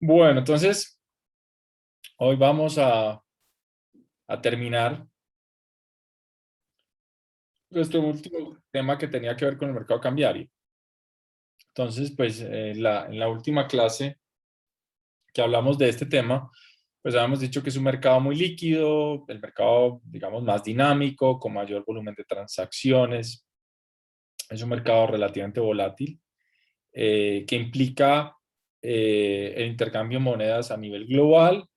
Bueno, entonces hoy vamos a terminar nuestro último tema que tenía que ver con el mercado cambiario. Entonces, pues en la última clase que hablamos de este tema, pues habíamos dicho que es un mercado muy líquido, el mercado, digamos, más dinámico, con mayor volumen de transacciones. Es un mercado relativamente volátil, que implica el intercambio de monedas a nivel global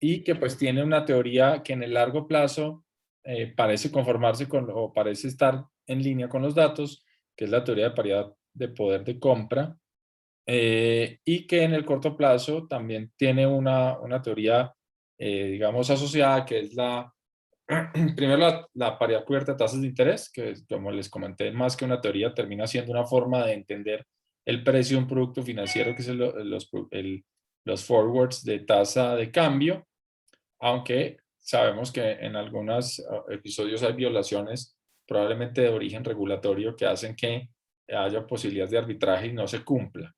y que pues tiene una teoría que en el largo plazo parece conformarse con o parece estar en línea con los datos, que es la teoría de paridad de poder de compra, y que en el corto plazo también tiene una teoría, digamos, asociada, que es primero la paridad cubierta de tasas de interés, que como les comenté, más que una teoría, termina siendo una forma de entender el precio de un producto financiero, que es los forwards de tasa de cambio, aunque sabemos que en algunos episodios hay violaciones, probablemente de origen regulatorio, que hacen que haya posibilidades de arbitraje y no se cumpla.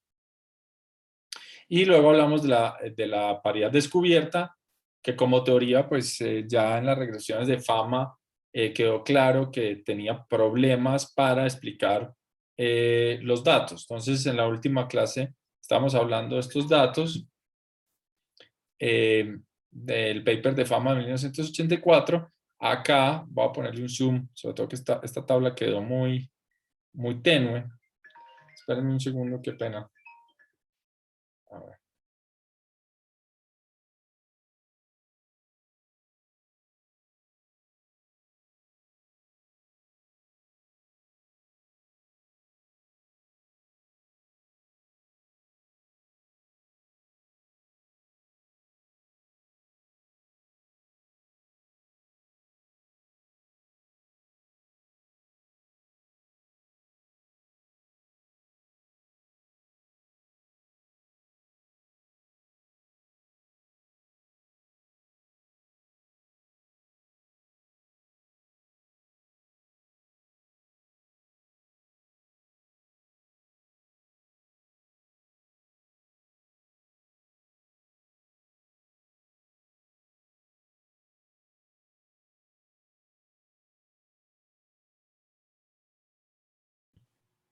Y luego hablamos de la paridad descubierta, que como teoría, pues ya en las regresiones de Fama quedó claro que tenía problemas para explicar los datos. Entonces, en la última clase estamos hablando de estos datos, del paper de Fama de 1984. Acá voy a ponerle un zoom, sobre todo que esta tabla quedó muy tenue. Espérenme un segundo, qué pena. A ver.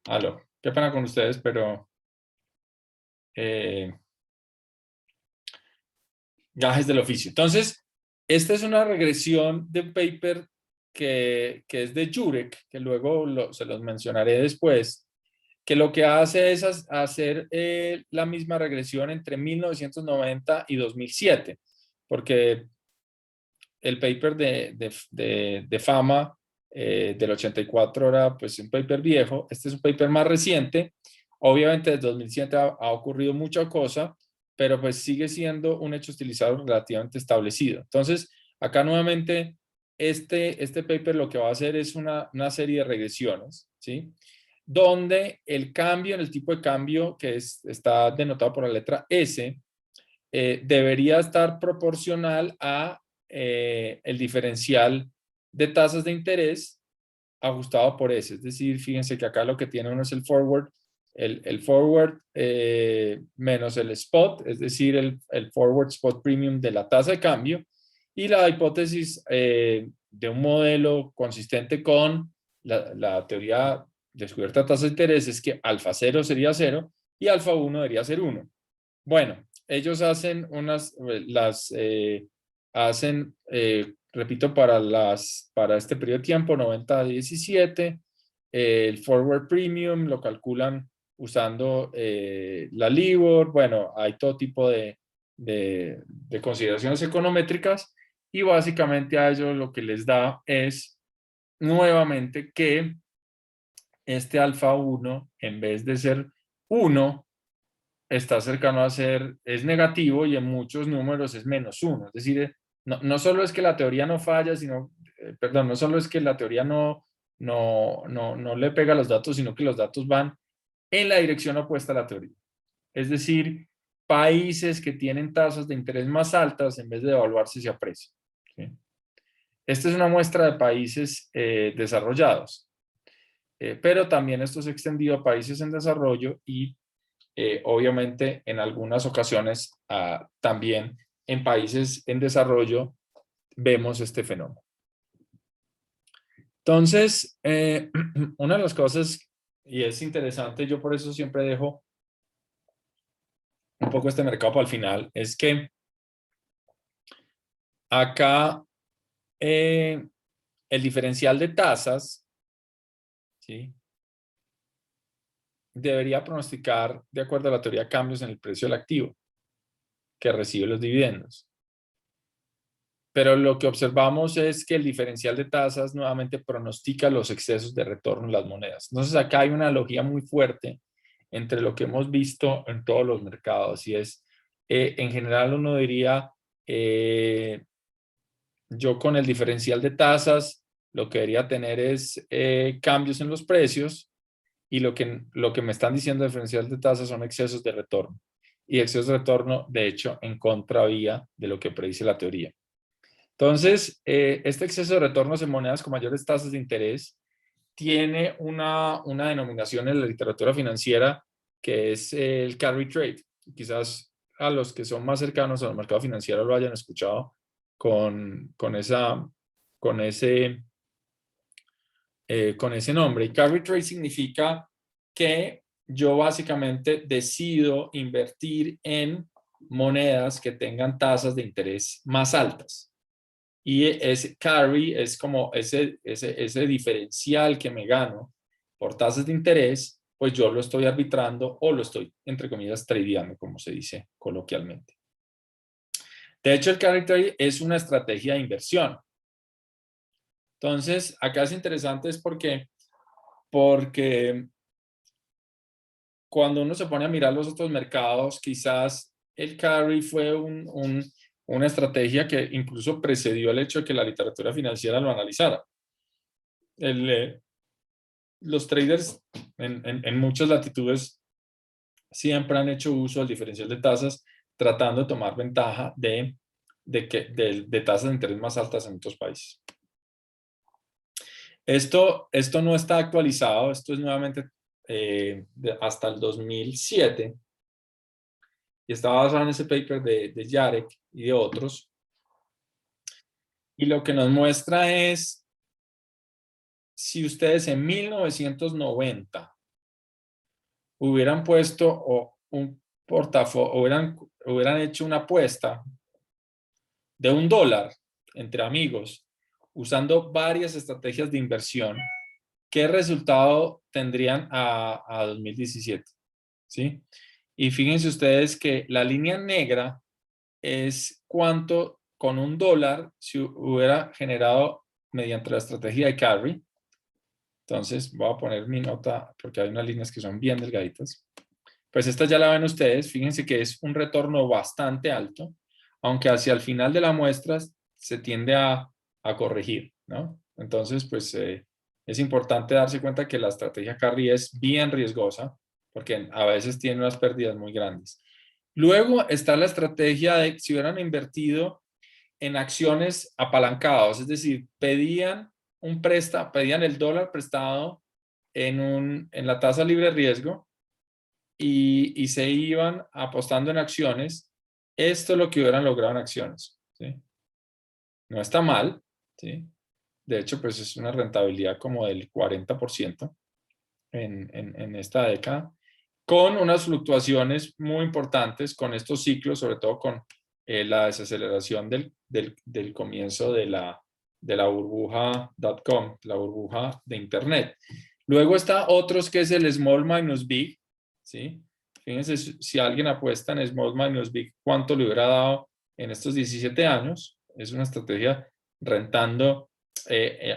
Aló, qué pena con ustedes, pero eh, gajes del oficio. Entonces, esta es una regresión de un paper que es de Jurek, que luego se los mencionaré después, que lo que hace es hacer la misma regresión entre 1990 y 2007, porque el paper de Fama del 84 era pues un paper viejo, este es un paper más reciente. Obviamente desde 2007 ha ocurrido mucha cosa, pero pues sigue siendo un hecho estilizado relativamente establecido. Entonces, acá nuevamente, este paper lo que va a hacer es una serie de regresiones, ¿sí? Donde el cambio en el tipo de cambio, que está denotado por la letra S, debería estar proporcional a el diferencial de tasas de interés ajustado por S. Es decir, fíjense que acá lo que tiene uno es el forward, el forward menos el spot, es decir, el forward spot premium de la tasa de cambio, y la hipótesis de un modelo consistente con la teoría descubierta de tasas de interés es que alfa 0 sería 0 y alfa 1 debería ser 1. Bueno, ellos hacen repito, para este periodo de tiempo, 90 a 17, el forward premium lo calculan usando la LIBOR. Bueno, hay todo tipo de consideraciones econométricas, y básicamente a ellos lo que les da es nuevamente que este alfa 1, en vez de ser 1, está cercano a ser, es negativo, y en muchos números es -1. Es decir, no solo es que la teoría no falla, sino, perdón, no solo es que la teoría no le pega a los datos, sino que los datos van en la dirección opuesta a la teoría. Es decir, países que tienen tasas de interés más altas, en vez de devaluarse, se aprecian, ¿sí? Esta es una muestra de países desarrollados, pero también esto se ha extendido a países en desarrollo, y obviamente en algunas ocasiones también en países en desarrollo vemos este fenómeno. Entonces, una de las cosas, y es interesante, yo por eso siempre dejo un poco este mercado para el final, es que acá el diferencial de tasas, ¿sí?, debería pronosticar, de acuerdo a la teoría, cambios en el precio del activo que recibe los dividendos. Pero lo que observamos es que el diferencial de tasas nuevamente pronostica los excesos de retorno en las monedas. Entonces acá hay una analogía muy fuerte entre lo que hemos visto en todos los mercados, y es, en general uno diría, yo con el diferencial de tasas lo que debería tener es cambios en los precios, y lo que me están diciendo de diferencial de tasas son excesos de retorno. Y excesos de retorno, de hecho, en contravía de lo que predice la teoría. Entonces, este exceso de retornos en monedas con mayores tasas de interés tiene una denominación en la literatura financiera que es el carry trade. Quizás a los que son más cercanos al mercado financiero lo hayan escuchado con ese nombre. Y carry trade significa que yo básicamente decido invertir en monedas que tengan tasas de interés más altas. Y ese carry es como ese diferencial que me gano por tasas de interés, pues yo lo estoy arbitrando o lo estoy, entre comillas, tradeando, como se dice coloquialmente. De hecho, el carry trade es una estrategia de inversión. Entonces, acá es interesante es porque cuando uno se pone a mirar los otros mercados, quizás el carry fue una estrategia que incluso precedió el hecho de que la literatura financiera lo analizara. Los traders en muchas latitudes siempre han hecho uso del diferencial de tasas, tratando de tomar ventaja de tasas de interés más altas en otros países. Esto no está actualizado, esto es nuevamente hasta el 2007, y está basado en ese paper de Jarek y de otros. Y lo que nos muestra es, si ustedes en 1990 hubieran puesto un portafolio, hubieran hecho una apuesta de $1 entre amigos, usando varias estrategias de inversión, ¿qué resultado tendrían a 2017? ¿Sí? Y fíjense ustedes que la línea negra es cuánto con $1 se hubiera generado mediante la estrategia de carry. Entonces voy a poner mi nota porque hay unas líneas que son bien delgaditas. Pues esta ya la ven ustedes. Fíjense que es un retorno bastante alto, aunque hacia el final de la muestra se tiende a corregir, ¿no? Entonces, pues es importante darse cuenta que la estrategia carry es bien riesgosa porque a veces tiene unas pérdidas muy grandes. Luego está la estrategia de si hubieran invertido en acciones apalancados, es decir, pedían el dólar prestado en la tasa libre de riesgo y se iban apostando en acciones. Esto es lo que hubieran logrado en acciones, ¿sí? No está mal, ¿sí? De hecho, pues es una rentabilidad como del 40% en esta década, con unas fluctuaciones muy importantes con estos ciclos, sobre todo con la desaceleración del comienzo de la burbuja.com, la burbuja de Internet. Luego está otros que es el small minus big, ¿sí? Fíjense si alguien apuesta en small minus big, ¿cuánto le hubiera dado en estos 17 años? Es una estrategia rentando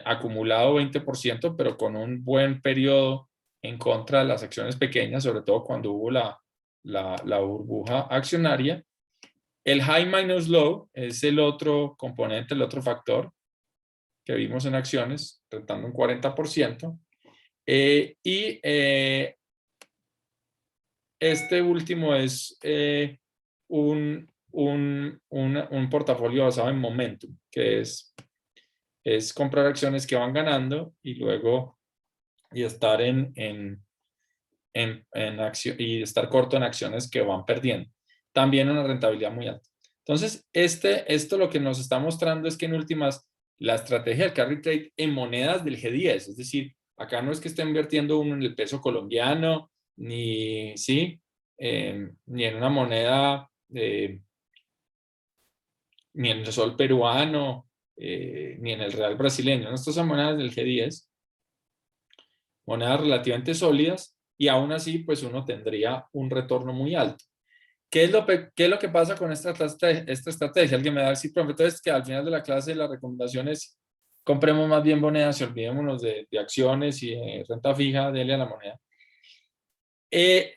acumulado 20%, pero con un buen periodo en contra de las acciones pequeñas, sobre todo cuando hubo la burbuja accionaria. El high minus low es el otro componente, el otro factor que vimos en acciones, rentando un 40%. Este último es un portafolio basado en momentum, que es comprar acciones que van ganando y luego estar y estar corto en acciones que van perdiendo. También una rentabilidad muy alta. Entonces, esto lo que nos está mostrando es que en últimas, la estrategia del carry trade en monedas del G10, es decir, acá no es que esté invirtiendo uno en el peso colombiano, ni, ¿sí? Ni en una moneda, ni en el sol peruano, ni en el real brasileño. ¿No? Estas son monedas del G10, monedas relativamente sólidas, y aún así, pues uno tendría un retorno muy alto. ¿Qué es lo que pasa con esta estrategia? Alguien me va a decir, profe, entonces que al final de la clase la recomendación es compremos más bien monedas y olvidémonos de acciones y renta fija, dele a la moneda.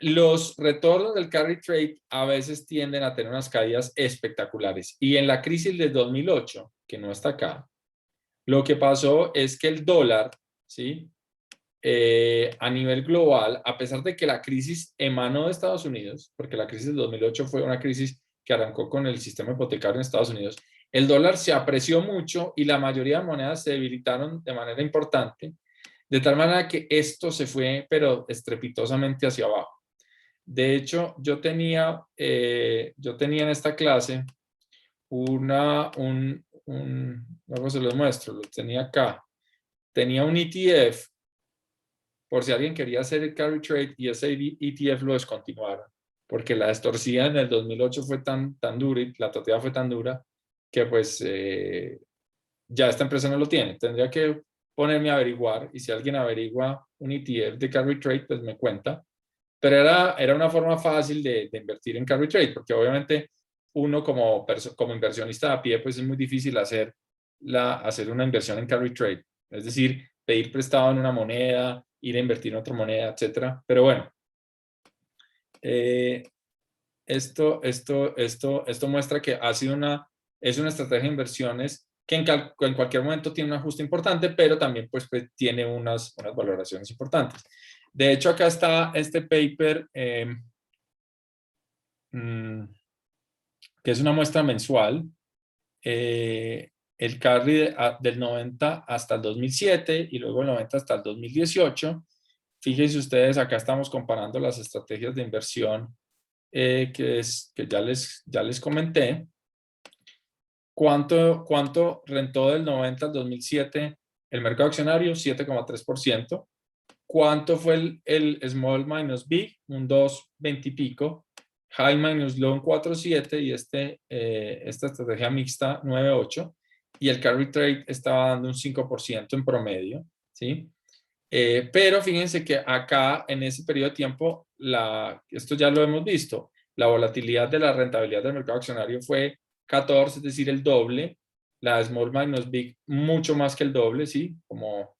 Los retornos del carry trade a veces tienden a tener unas caídas espectaculares. Y en la crisis del 2008, que no está acá, lo que pasó es que el dólar, ¿sí? A nivel global, a pesar de que la crisis emanó de Estados Unidos, porque la crisis del 2008 fue una crisis que arrancó con el sistema hipotecario en Estados Unidos, el dólar se apreció mucho y la mayoría de monedas se debilitaron de manera importante, de tal manera que esto se fue, pero estrepitosamente hacia abajo. De hecho, yo tenía en esta clase luego se los muestro, lo tenía acá, tenía un ETF por si alguien quería hacer el carry trade y ese ETF lo descontinuaron, porque la extorsión en el 2008 fue tan dura y la totalidad fue tan dura que pues ya esta empresa no lo tiene. Tendría que ponerme a averiguar y si alguien averigua un ETF de carry trade, pues me cuenta. Pero era una forma fácil de invertir en carry trade, porque obviamente uno como inversionista a pie, pues es muy difícil hacer una inversión en carry trade. Es decir, pedir prestado en una moneda, ir a invertir en otra moneda, etcétera. Pero bueno, esto muestra que es una estrategia de inversiones que en cualquier momento tiene un ajuste importante, pero también pues tiene unas valoraciones importantes. De hecho, acá está este paper, que es una muestra mensual, el carry del 90 hasta el 2007 y luego el 90 hasta el 2018. Fíjense ustedes, acá estamos comparando las estrategias de inversión que ya les comenté. ¿Cuánto rentó del 90 al 2007 el mercado accionario? 7,3%. ¿Cuánto fue el small minus big? Un 2,20 y pico. High minus low, un 4,7 y esta estrategia mixta 9,8. Y el carry trade estaba dando un 5% en promedio, ¿sí? Pero fíjense que acá en ese periodo de tiempo, esto ya lo hemos visto, la volatilidad de la rentabilidad del mercado accionario fue 14, es decir, el doble. La small minus big mucho más que el doble, ¿sí? Como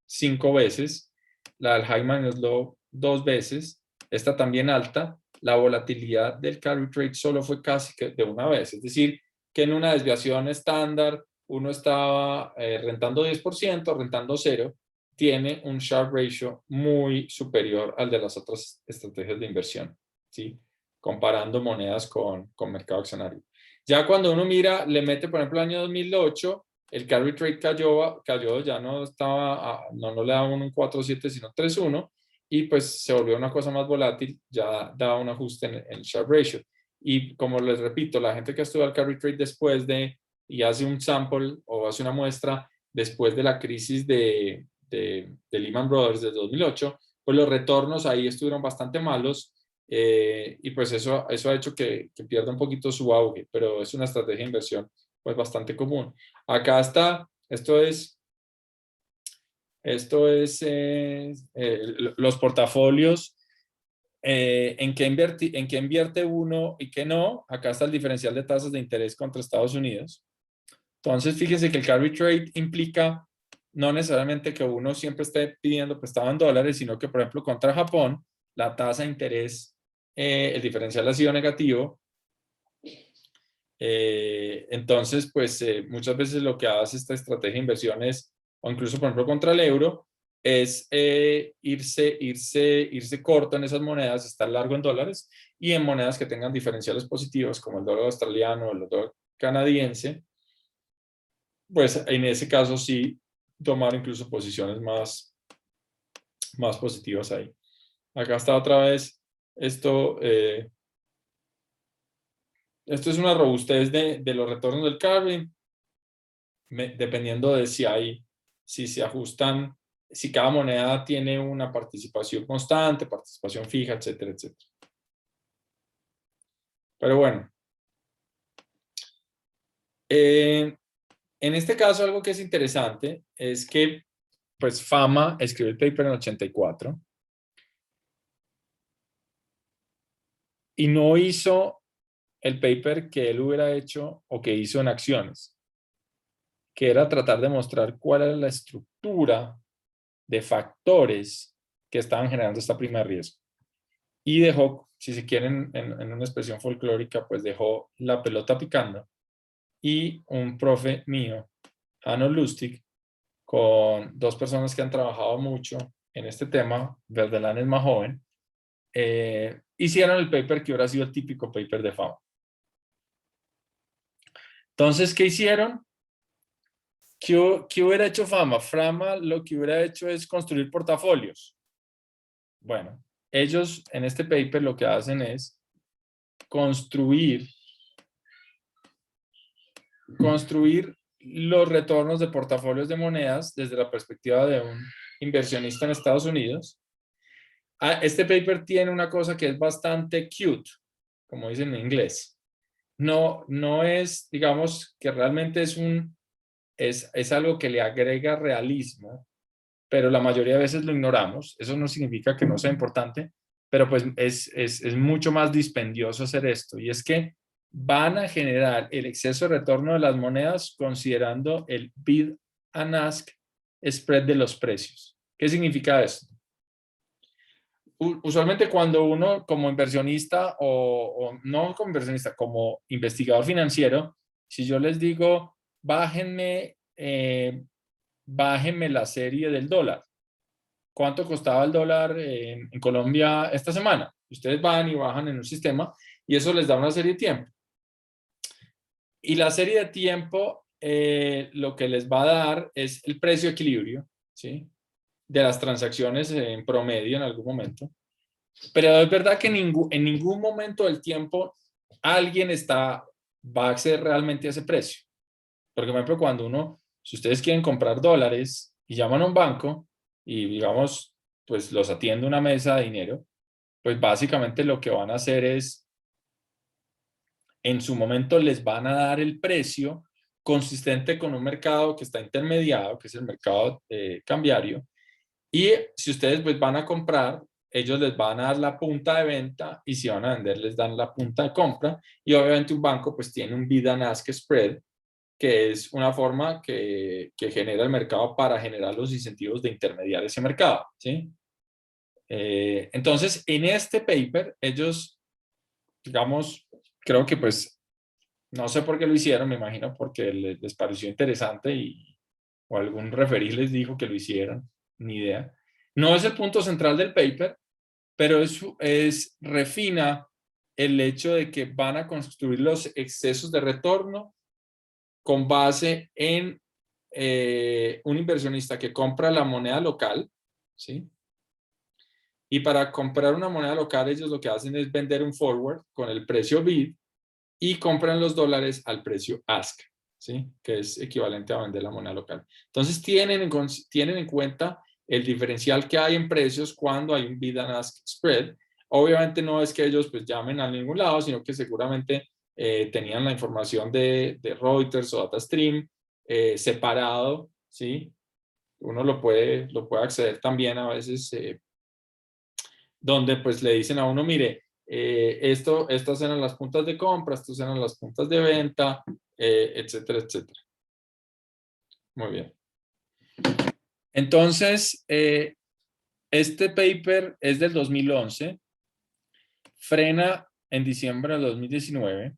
5 veces. La del high minus low 2 veces. Esta también alta. La volatilidad del carry trade solo fue casi que de una vez. Es decir, que en una desviación estándar uno estaba rentando 10%, rentando 0, tiene un Sharpe ratio muy superior al de las otras estrategias de inversión, ¿sí? Comparando monedas con mercado accionario. Ya cuando uno mira, le mete, por ejemplo, el año 2008, el carry trade cayó, ya no estaba, no le daba un 4,7, sino 3,1, y pues se volvió una cosa más volátil, ya daba un ajuste en el Sharpe ratio. Y como les repito, la gente que estudia el carry trade y hace un sample o hace una muestra después de la crisis de Lehman Brothers de 2008, pues los retornos ahí estuvieron bastante malos, y pues eso ha hecho que pierda un poquito su auge, pero es una estrategia de inversión pues bastante común. Acá está, esto es los portafolios, en qué invierte uno y qué no. Acá está el diferencial de tasas de interés contra Estados Unidos. Entonces, fíjense que el carry trade implica no necesariamente que uno siempre esté pidiendo prestado en dólares, sino que, por ejemplo, contra Japón, la tasa de interés, el diferencial ha sido negativo. Entonces, pues muchas veces lo que hace esta estrategia de inversiones, o incluso, por ejemplo, contra el euro, es irse corto en esas monedas, estar largo en dólares y en monedas que tengan diferenciales positivos, como el dólar australiano o el dólar canadiense, pues en ese caso sí tomar incluso posiciones más positivas ahí. Acá está otra vez. Esto es una robustez de los retornos del carry, dependiendo de si se ajustan, si cada moneda tiene una participación constante, participación fija, etcétera, etcétera. Pero bueno. En este caso, algo que es interesante es que, pues, Fama escribió el paper en el 84 y no hizo el paper que él hubiera hecho o que hizo en acciones, que era tratar de mostrar cuál era la estructura de factores que estaban generando esta prima de riesgo. Y dejó, si se quieren, en una expresión folclórica, pues dejó la pelota picando. Y un profe mío, Ano Lustig, con dos personas que han trabajado mucho en este tema, Verdelán es más joven, hicieron el paper que hubiera sido el típico paper de Fama. Entonces, ¿qué hicieron? ¿Qué hubiera hecho Fama? Fama lo que hubiera hecho es construir portafolios. Bueno, ellos en este paper lo que hacen es construir los retornos de portafolios de monedas desde la perspectiva de un inversionista en Estados Unidos. Este paper tiene una cosa que es bastante cute, como dicen en inglés. No es, digamos, que realmente es algo que le agrega realismo, pero la mayoría de veces lo ignoramos. Eso no significa que no sea importante, pero pues es mucho más dispendioso hacer esto. Y es que van a generar el exceso de retorno de las monedas considerando el bid and ask spread de los precios. ¿Qué significa esto? Usualmente cuando uno como inversionista o no como inversionista, como investigador financiero, si yo les digo, bájenme la serie del dólar. ¿Cuánto costaba el dólar en Colombia esta semana? Ustedes van y bajan en un sistema y eso les da una serie de tiempo. Y la serie de tiempo lo que les va a dar es el precio de equilibrio, ¿sí? De las transacciones en promedio en algún momento. Pero es verdad que en ningún momento del tiempo alguien va a acceder realmente a ese precio. Porque, por ejemplo, si ustedes quieren comprar dólares y llaman a un banco y, digamos, pues los atiende una mesa de dinero, pues básicamente lo que van a hacer es, en su momento les van a dar el precio consistente con un mercado que está intermediado, que es el mercado cambiario. Y si ustedes pues van a comprar, ellos les van a dar la punta de venta y si van a vender les dan la punta de compra. Y obviamente un banco pues tiene un bid and ask spread, que es una forma que genera el mercado para generar los incentivos de intermediar ese mercado, ¿sí? Entonces, en este paper, ellos, digamos, creo que pues, no sé por qué lo hicieron, me imagino porque les pareció interesante o algún referí les dijo que lo hicieron, ni idea. No es el punto central del paper, pero refina el hecho de que van a construir los excesos de retorno con base en un inversionista que compra la moneda local, ¿sí? Y para comprar una moneda local, ellos lo que hacen es vender un forward con el precio bid y compran los dólares al precio ask, ¿sí? Que es equivalente a vender la moneda local. Entonces, tienen en cuenta el diferencial que hay en precios cuando hay un bid and ask spread. Obviamente no es que ellos pues llamen a ningún lado, sino que seguramente tenían la información de Reuters o DataStream separado, ¿sí? Uno lo puede acceder también a veces donde pues le dicen a uno, mire, estas eran las puntas de compra, estas eran las puntas de venta, etcétera, etcétera. Muy bien. Entonces, este paper es del 2011, frena en diciembre del 2019,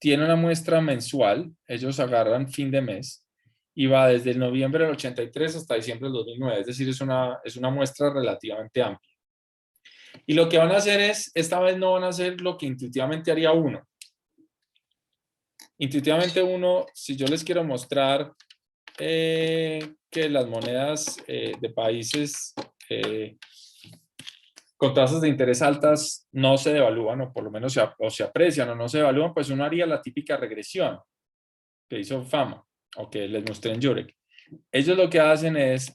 tiene una muestra mensual, ellos agarran fin de mes, y va desde el noviembre del 83 hasta diciembre del 2009, es decir, es una muestra relativamente amplia. Y lo que van a hacer esta vez no van a hacer lo que intuitivamente haría uno. Intuitivamente uno, si yo les quiero mostrar que las monedas de países con tasas de interés altas no se devalúan, o por lo menos se aprecian o no se devalúan, pues uno haría la típica regresión que hizo Fama, o que les mostré en Jurek. Ellos lo que hacen es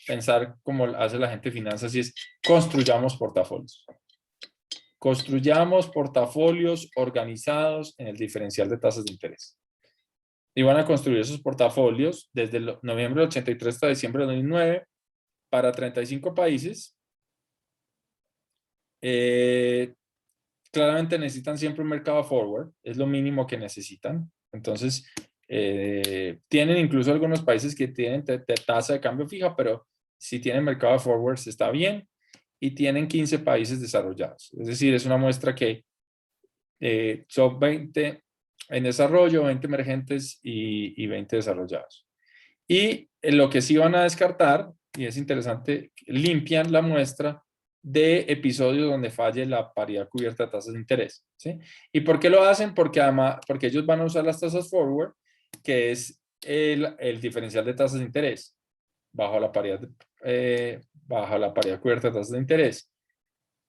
pensar como hace la gente de finanzas, y es construyamos portafolios. Construyamos portafolios organizados en el diferencial de tasas de interés. Y van a construir esos portafolios desde noviembre del 83 hasta diciembre de 2009 para 35 países. Claramente necesitan siempre un mercado forward, es lo mínimo que necesitan. Entonces, tienen incluso algunos países que tienen tasa de cambio fija, pero si tienen mercado forwards está bien, y tienen 15 países desarrollados. Es decir, es una muestra que son 20 en desarrollo, 20 emergentes y 20 desarrollados. Y lo que sí van a descartar, y es interesante, limpian la muestra de episodios donde falle la paridad cubierta de tasas de interés, ¿sí? ¿Y por qué lo hacen? Porque ellos van a usar las tasas forward, que es el diferencial de tasas de interés bajo la paridad cubierta de tasas de interés.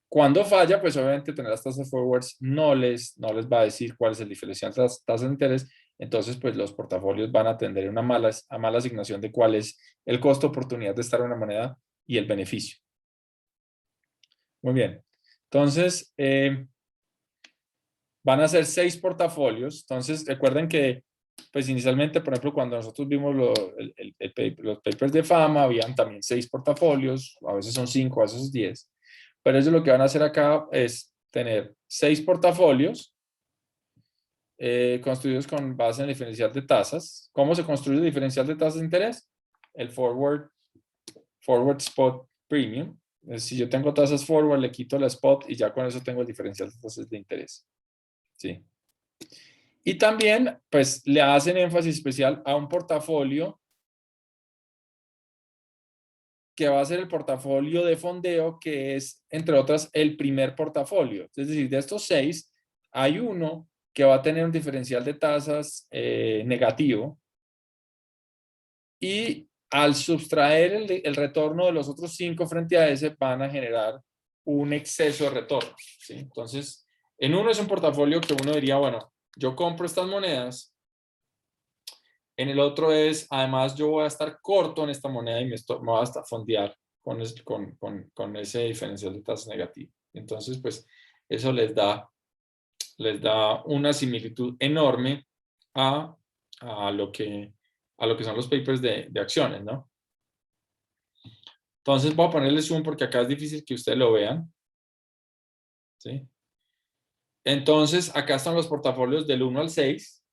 Cuando falla, pues obviamente tener las tasas forwards no les va a decir cuál es el diferencial de las tasas de interés. Entonces, pues los portafolios van a tender a mala asignación de cuál es el costo oportunidad de estar en una moneda y el beneficio. Muy bien. Entonces, van a ser 6 portafolios. Entonces, recuerden que, pues inicialmente, por ejemplo, cuando nosotros vimos los papers de Fama, habían también 6 portafolios, a veces son 5, a veces son 10. Pero ellos lo que van a hacer acá es tener 6 portafolios construidos con base en el diferencial de tasas. ¿Cómo se construye el diferencial de tasas de interés? El forward spot premium. Si yo tengo tasas forward, le quito la spot y ya con eso tengo el diferencial de tasas de interés. ¿Sí? Y también, pues, le hacen énfasis especial a un portafolio que va a ser el portafolio de fondeo, que es, entre otras, el primer portafolio. Es decir, de estos 6, hay uno que va a tener un diferencial de tasas negativo, y al sustraer el retorno de los otros 5 frente a ese, van a generar un exceso de retorno, ¿sí? Entonces, en uno es un portafolio que uno diría, bueno, yo compro estas monedas. En el otro es, además, yo voy a estar corto en esta moneda y me voy a hasta fondear con ese diferencial de tasas negativo. Entonces, pues, eso les da una similitud enorme a lo que son los papers de acciones, ¿no? Entonces, voy a ponerle zoom porque acá es difícil que ustedes lo vean, ¿sí? Entonces, acá están los portafolios del 1 al 6.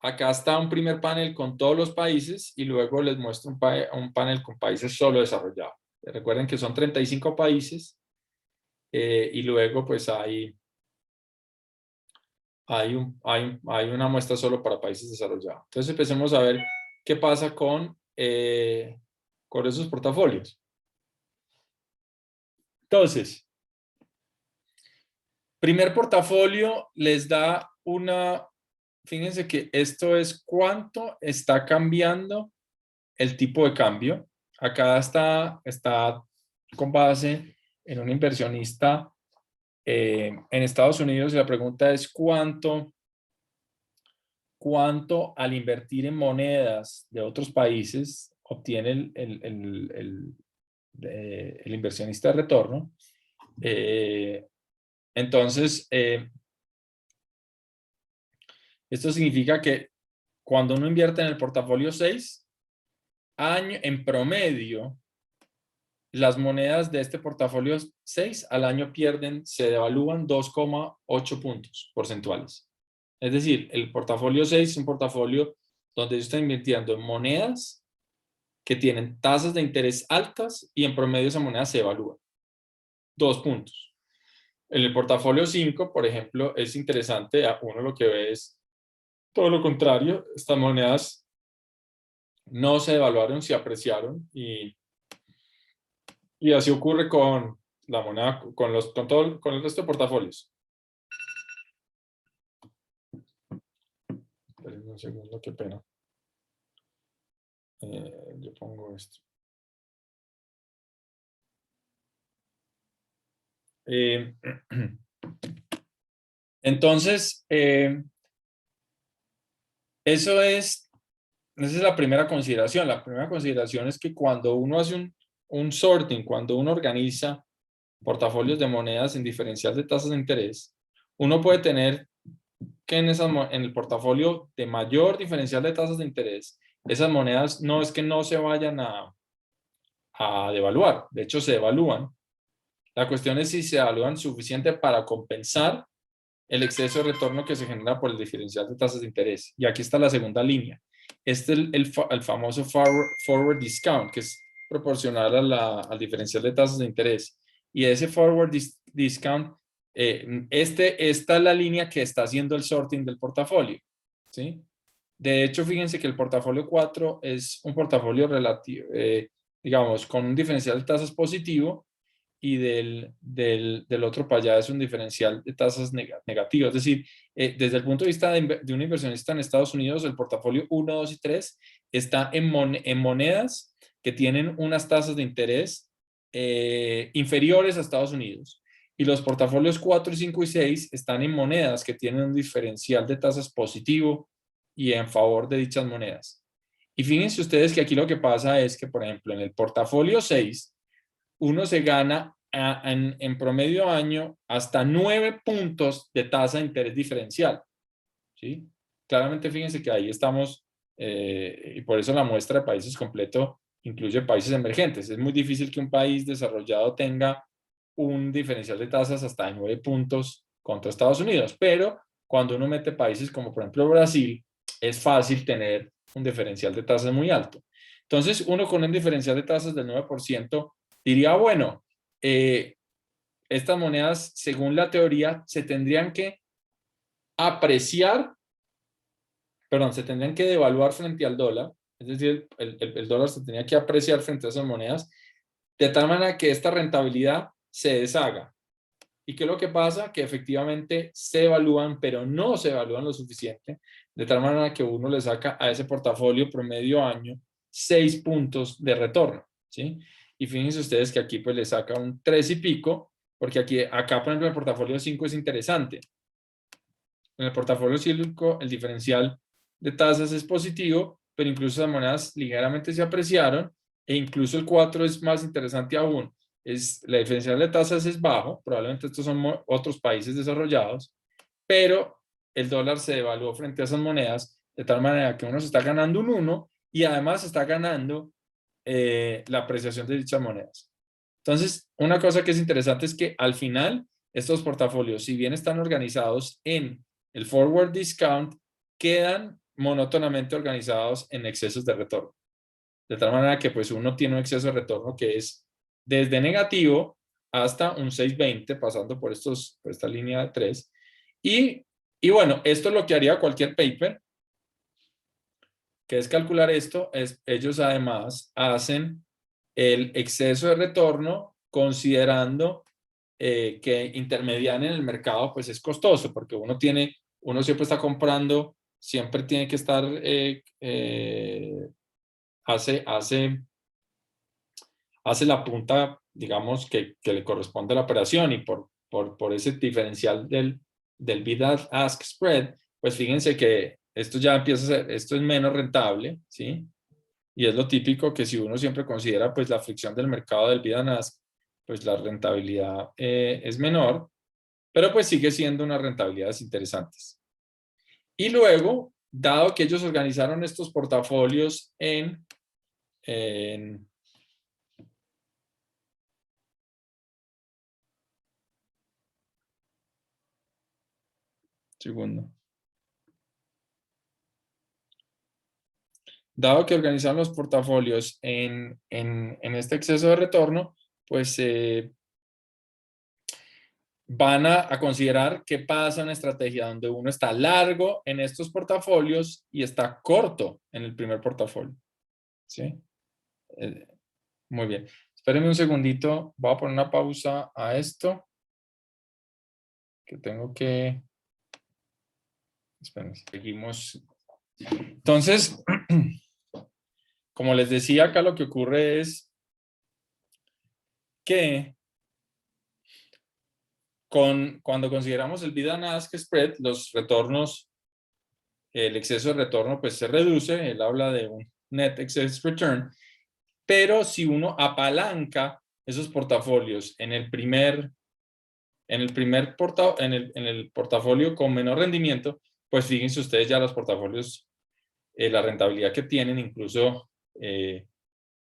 Acá está un primer panel con todos los países y luego les muestro un panel con países solo desarrollados. Recuerden que son 35 países y luego pues hay una muestra solo para países desarrollados. Entonces empecemos a ver qué pasa con esos portafolios. Entonces, primer portafolio les da fíjense que esto es cuánto está cambiando el tipo de cambio. Acá está con base en un inversionista en Estados Unidos, y la pregunta es cuánto al invertir en monedas de otros países obtiene el inversionista de retorno. Entonces, esto significa que cuando uno invierte en el portafolio 6, en promedio, las monedas de este portafolio 6 al año se devalúan 2,8 puntos porcentuales. Es decir, el portafolio 6 es un portafolio donde yo estoy invirtiendo en monedas que tienen tasas de interés altas y en promedio esa moneda se evalúa 2 puntos. En el portafolio 5, por ejemplo, es interesante, uno lo que ve es todo lo contrario. Estas monedas no se devaluaron, se apreciaron, y así ocurre con la moneda, con el resto de portafolios. Esperen un segundo, qué pena. Yo pongo esto. Eh, entonces, esa es la primera consideración. La primera consideración es que cuando uno hace un sorting, cuando uno organiza portafolios de monedas en diferencial de tasas de interés, uno puede tener que en el portafolio de mayor diferencial de tasas de interés, esas monedas no es que no se vayan a devaluar, de hecho se devalúan. La cuestión es si se evalúan suficiente para compensar el exceso de retorno que se genera por el diferencial de tasas de interés. Y aquí está la segunda línea. Este es el famoso forward discount, que es proporcional al diferencial de tasas de interés. Y ese forward discount, esta es la línea que está haciendo el sorting del portafolio, ¿sí? De hecho, fíjense que el portafolio 4 es un portafolio relativo, digamos, con un diferencial de tasas positivo, y del otro para allá es un diferencial de tasas negativo. Es decir, desde el punto de vista de un inversionista en Estados Unidos, el portafolio 1, 2 y 3 está en monedas que tienen unas tasas de interés inferiores a Estados Unidos. Y los portafolios 4, 5 y 6 están en monedas que tienen un diferencial de tasas positivo y en favor de dichas monedas. Y fíjense ustedes que aquí lo que pasa es que, por ejemplo, en el portafolio 6, uno se gana en promedio año hasta 9 puntos de tasa de interés diferencial, ¿sí? Claramente fíjense que ahí estamos, y por eso la muestra de países completo incluye países emergentes. Es muy difícil que un país desarrollado tenga un diferencial de tasas hasta de 9 puntos contra Estados Unidos, pero cuando uno mete países como por ejemplo Brasil, es fácil tener un diferencial de tasas muy alto. Entonces, uno con un diferencial de tasas del 9% diría, bueno, estas monedas, según la teoría, se tendrían que apreciar, perdón, se tendrían que devaluar frente al dólar, es decir, el dólar se tenía que apreciar frente a esas monedas, de tal manera que esta rentabilidad se deshaga. ¿Y qué es lo que pasa? Que efectivamente se evalúan, pero no se evalúan lo suficiente, de tal manera que uno le saca a ese portafolio promedio año 6 puntos de retorno, ¿sí? Y fíjense ustedes que aquí pues le saca un 3 y pico, porque acá por ejemplo el portafolio 5 es interesante. En el portafolio 5 el diferencial de tasas es positivo, pero incluso las monedas ligeramente se apreciaron, e incluso el 4 es más interesante aún. La diferencial de tasas es bajo, probablemente estos son otros países desarrollados, pero el dólar se devaluó frente a esas monedas de tal manera que uno se está ganando un 1 y además está ganando la apreciación de dichas monedas. Entonces, una cosa que es interesante es que al final estos portafolios, si bien están organizados en el forward discount, quedan monótonamente organizados en excesos de retorno. De tal manera que pues uno tiene un exceso de retorno que es desde negativo hasta un 620, pasando por esta línea de 3. Y bueno, esto es lo que haría cualquier paper, que es calcular esto. Ellos además hacen el exceso de retorno considerando que intermediar en el mercado pues es costoso, porque uno siempre está comprando, siempre tiene que estar, hace la punta, digamos, que le corresponde a la operación, y por ese diferencial del bid-ask spread, pues fíjense que esto ya empieza a ser, esto es menos rentable, ¿sí? Y es lo típico que si uno siempre considera pues la fricción del mercado del bid-ask, pues la rentabilidad es menor, pero pues sigue siendo unas rentabilidades interesantes. Y luego, dado que ellos organizaron estos portafolios en segundo. Dado que organizaron los portafolios en este exceso de retorno, pues van a considerar qué pasa en la estrategia donde uno está largo en estos portafolios y está corto en el primer portafolio. ¿Sí? Muy bien. Espérenme un segundito. Voy a poner una pausa a esto. Que tengo que... Espérenme. Seguimos. Entonces, como les decía, acá lo que ocurre es que cuando consideramos el bid-and-ask spread, los retornos, el exceso de retorno pues se reduce, él habla de un net excess return, pero si uno apalanca esos portafolios en el portafolio con menor rendimiento, pues fíjense ustedes ya los portafolios, la rentabilidad que tienen, incluso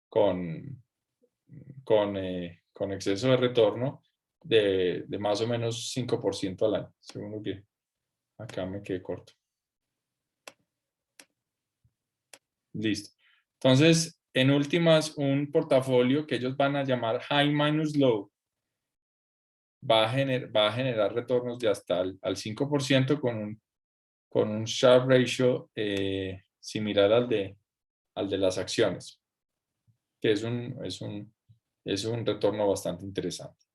con exceso de retorno de más o menos 5% al año, según lo que acá me quedé corto. Listo. Entonces, en últimas, un portafolio que ellos van a llamar high minus low va a generar retornos de hasta al 5% con un Sharpe ratio similar al de las acciones, que es un retorno bastante interesante.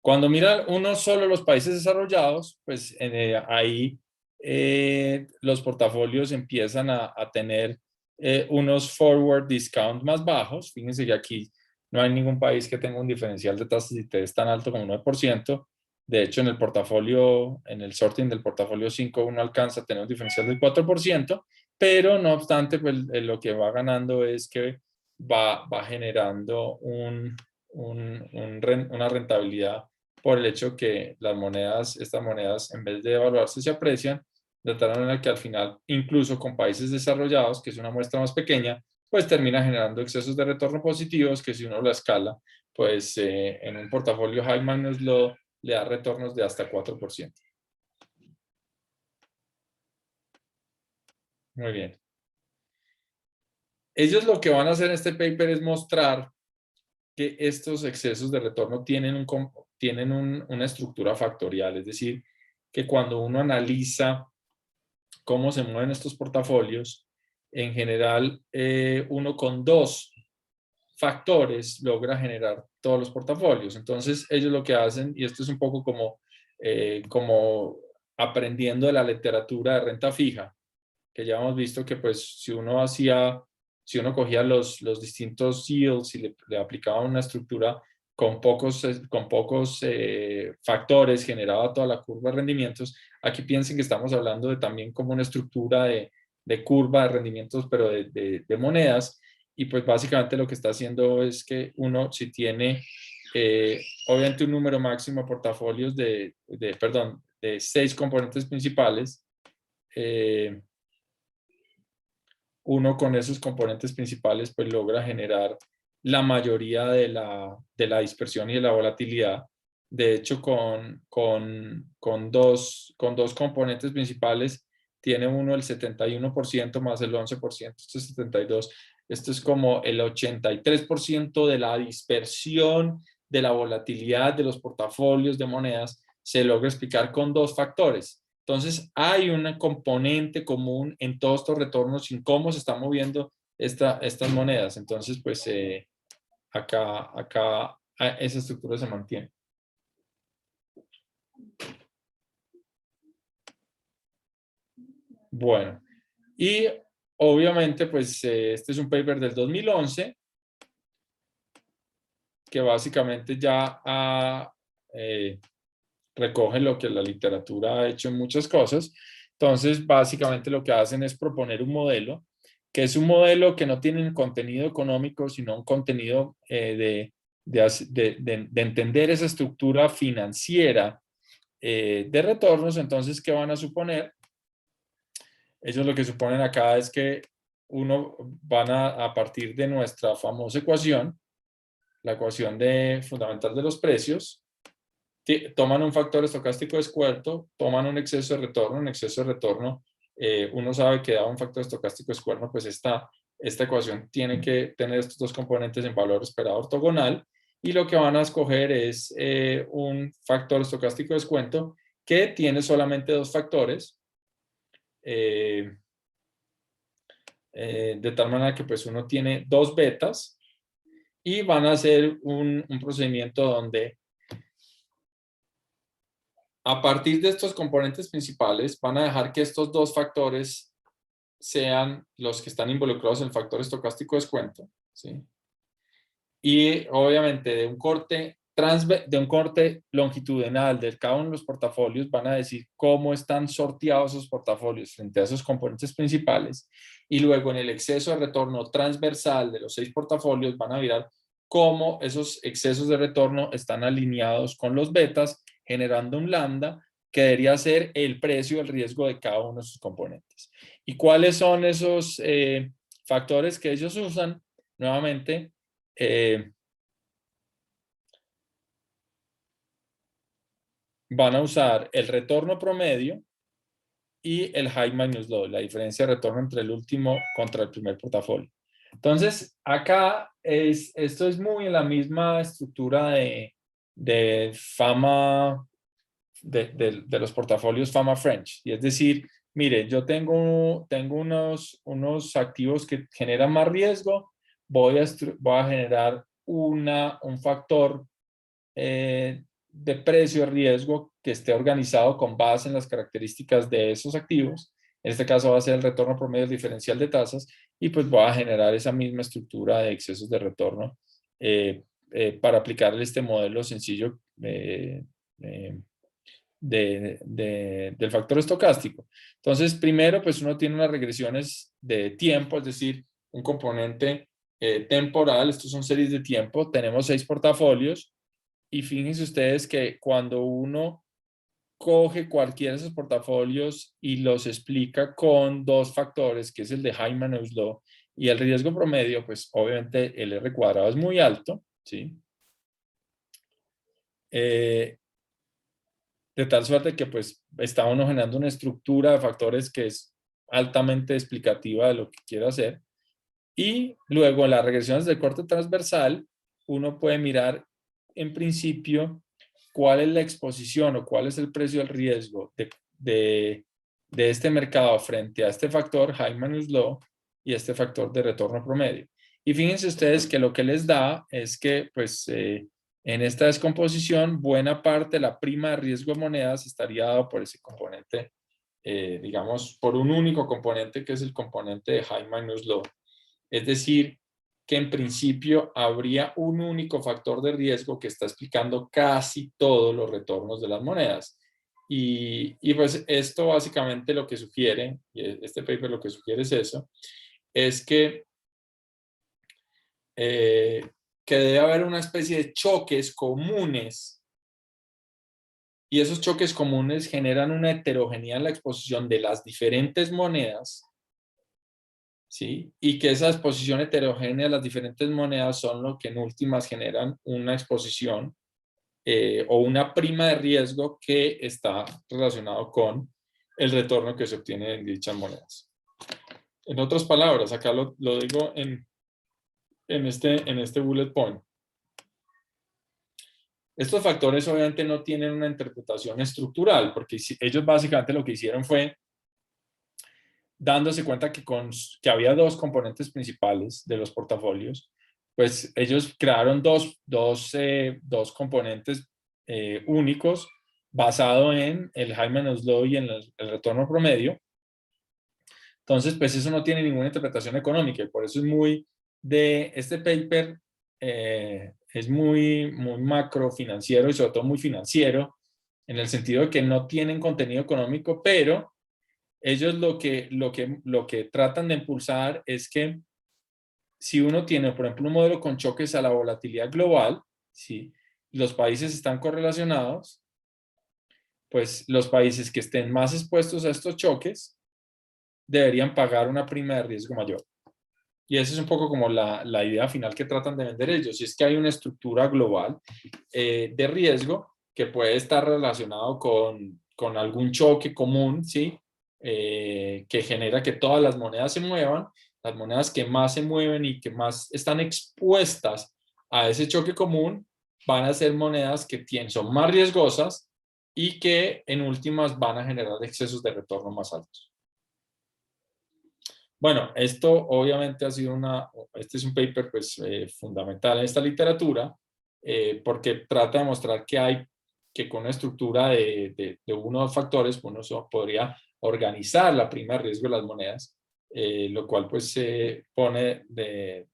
Cuando mira uno solo los países desarrollados, pues ahí los portafolios empiezan a tener unos forward discount más bajos. Fíjense que aquí no hay ningún país que tenga un diferencial de tasas de interés tan alto como 9%. De hecho, en el portafolio, en el sorting del portafolio 5, uno alcanza a tener un diferencial del 4%, pero no obstante, pues lo que va ganando es que va generando una rentabilidad por el hecho que estas monedas, en vez de devaluarse, se aprecian, de tal manera que al final, incluso con países desarrollados, que es una muestra más pequeña, pues termina generando excesos de retorno positivos que si uno la escala, pues en un portafolio high minus low le da retornos de hasta 4%. Muy bien. Ellos lo que van a hacer en este paper es mostrar que estos excesos de retorno tienen una estructura factorial, es decir, que cuando uno analiza cómo se mueven estos portafolios, en general uno con 2 factores logra generar todos los portafolios. Entonces ellos lo que hacen, y esto es un poco como aprendiendo de la literatura de renta fija, que ya hemos visto que pues si uno cogía los distintos yields y le aplicaba una estructura con pocos factores, generaba toda la curva de rendimientos. Aquí piensen que estamos hablando de también como una estructura de curva de rendimientos, pero de monedas. Y pues básicamente lo que está haciendo es que uno, si tiene obviamente un número máximo de portafolios de 6 componentes principales, uno con esos componentes principales pues logra generar la mayoría de la dispersión y de la volatilidad. De hecho, con dos componentes principales, tiene uno el 71% más el 11%, esto es 72%. Esto es como el 83% de la dispersión, de la volatilidad de los portafolios de monedas, se logra explicar con 2 factores. Entonces, hay un componente común en todos estos retornos en cómo se están moviendo estas monedas. Entonces, pues acá esa estructura se mantiene. Bueno, y obviamente, pues este es un paper del 2011 que básicamente ya recoge lo que la literatura ha hecho en muchas cosas. Entonces, básicamente lo que hacen es proponer un modelo, que es un modelo que no tiene un contenido económico, sino un contenido de entender esa estructura financiera de retornos. Entonces, ¿qué van a suponer? Ellos lo que suponen acá es que van a partir de nuestra famosa ecuación, la ecuación fundamental de los precios, toman un factor estocástico descubierto, toman un exceso de retorno, uno sabe que da un factor estocástico descubierto, pues esta ecuación tiene que tener estos 2 componentes en valor esperado ortogonal, y lo que van a escoger es un factor estocástico descuento que tiene solamente 2 factores, de tal manera que pues uno tiene 2 betas, y van a hacer un procedimiento donde a partir de estos componentes principales van a dejar que estos 2 factores sean los que están involucrados en el factor estocástico descuento, ¿sí? Y obviamente de un corte de un corte longitudinal de cada uno de los portafolios, van a decir cómo están sorteados esos portafolios frente a esos componentes principales, y luego en el exceso de retorno transversal de los 6 portafolios van a mirar cómo esos excesos de retorno están alineados con los betas, generando un lambda que debería ser el precio del riesgo de cada uno de sus componentes. ¿Y cuáles son esos factores que ellos usan? Nuevamente, van a usar el retorno promedio y el high minus low, la diferencia de retorno entre el último contra el primer portafolio. Entonces, acá esto es muy en la misma estructura de fama, de los portafolios fama French. Y es decir, mire, yo tengo unos activos que generan más riesgo, voy a generar un factor de precio riesgo que esté organizado con base en las características de esos activos. En este caso va a ser el retorno promedio diferencial de tasas, y pues voy a generar esa misma estructura de excesos de retorno para aplicarle este modelo sencillo del factor estocástico. Entonces, primero, pues uno tiene unas regresiones de tiempo, es decir, un componente temporal. Estos son series de tiempo. Tenemos 6 portafolios. Y fíjense ustedes que cuando uno coge cualquiera de esos portafolios y los explica con 2 factores, que es el de Hyman-Eus Law y el riesgo promedio, pues obviamente el R cuadrado es muy alto, ¿sí? De tal suerte que pues está uno generando una estructura de factores que es altamente explicativa de lo que quiero hacer. Y luego en las regresiones del corte transversal, uno puede mirar en principio cuál es la exposición o cuál es el precio del riesgo de este mercado frente a este factor Hyman-Eus Law y este factor de retorno promedio. Y fíjense ustedes que lo que les da es que pues en esta descomposición buena parte de la prima de riesgo de monedas estaría dado por ese componente, digamos, por un único componente que es el componente de Hyman-Eus Law. Es decir, que en principio habría un único factor de riesgo que está explicando casi todos los retornos de las monedas. Y pues esto básicamente lo que sugiere, y este paper lo que sugiere es eso, es que debe haber una especie de choques comunes, y esos choques comunes generan una heterogeneidad en la exposición de las diferentes monedas, ¿sí? Y que esa exposición heterogénea de las diferentes monedas son lo que en últimas generan una exposición o una prima de riesgo que está relacionado con el retorno que se obtiene en dichas monedas. En otras palabras, acá lo digo en este bullet point. Estos factores obviamente no tienen una interpretación estructural, porque ellos básicamente lo que hicieron fue dándose cuenta que había 2 componentes principales de los portafolios, pues ellos crearon dos componentes únicos basado en el Hyman-Eus Law y en el retorno promedio. Entonces, pues eso no tiene ninguna interpretación económica, y por eso es muy de este paper, es muy macro financiero y sobre todo muy financiero, en el sentido de que no tienen contenido económico, pero ellos lo que tratan de impulsar es que si uno tiene, por ejemplo, un modelo con choques a la volatilidad global, ¿sí? Los países están correlacionados, pues los países que estén más expuestos a estos choques deberían pagar una prima de riesgo mayor. Y esa es un poco como la idea final que tratan de vender ellos, y es que hay una estructura global de riesgo que puede estar relacionado con algún choque común, ¿sí? Que genera que todas las monedas se muevan. Las monedas que más se mueven y que más están expuestas a ese choque común van a ser monedas que son más riesgosas y que en últimas van a generar excesos de retorno más altos. Bueno, esto obviamente ha sido este es un paper pues fundamental en esta literatura, porque trata de mostrar que con una estructura de unos factores uno podría organizar la prima de riesgo de las monedas, lo cual pues un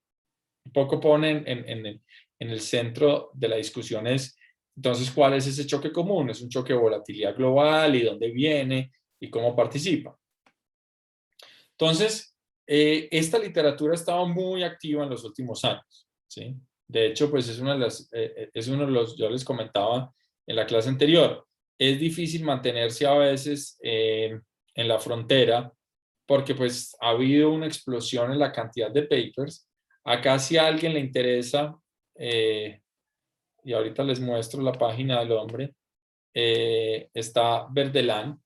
poco pone en el centro de la discusión es Entonces, ¿cuál es ese choque común? Es un choque de volatilidad global y dónde viene y cómo participa. Entonces, esta literatura estaba muy activa en los últimos años, ¿sí? De hecho, pues es uno de los, yo les comentaba en la clase anterior, es difícil mantenerse a veces en la frontera porque pues ha habido una explosión en la cantidad de papers. Acá si a alguien le interesa, y ahorita les muestro la página del hombre, está Verdelán,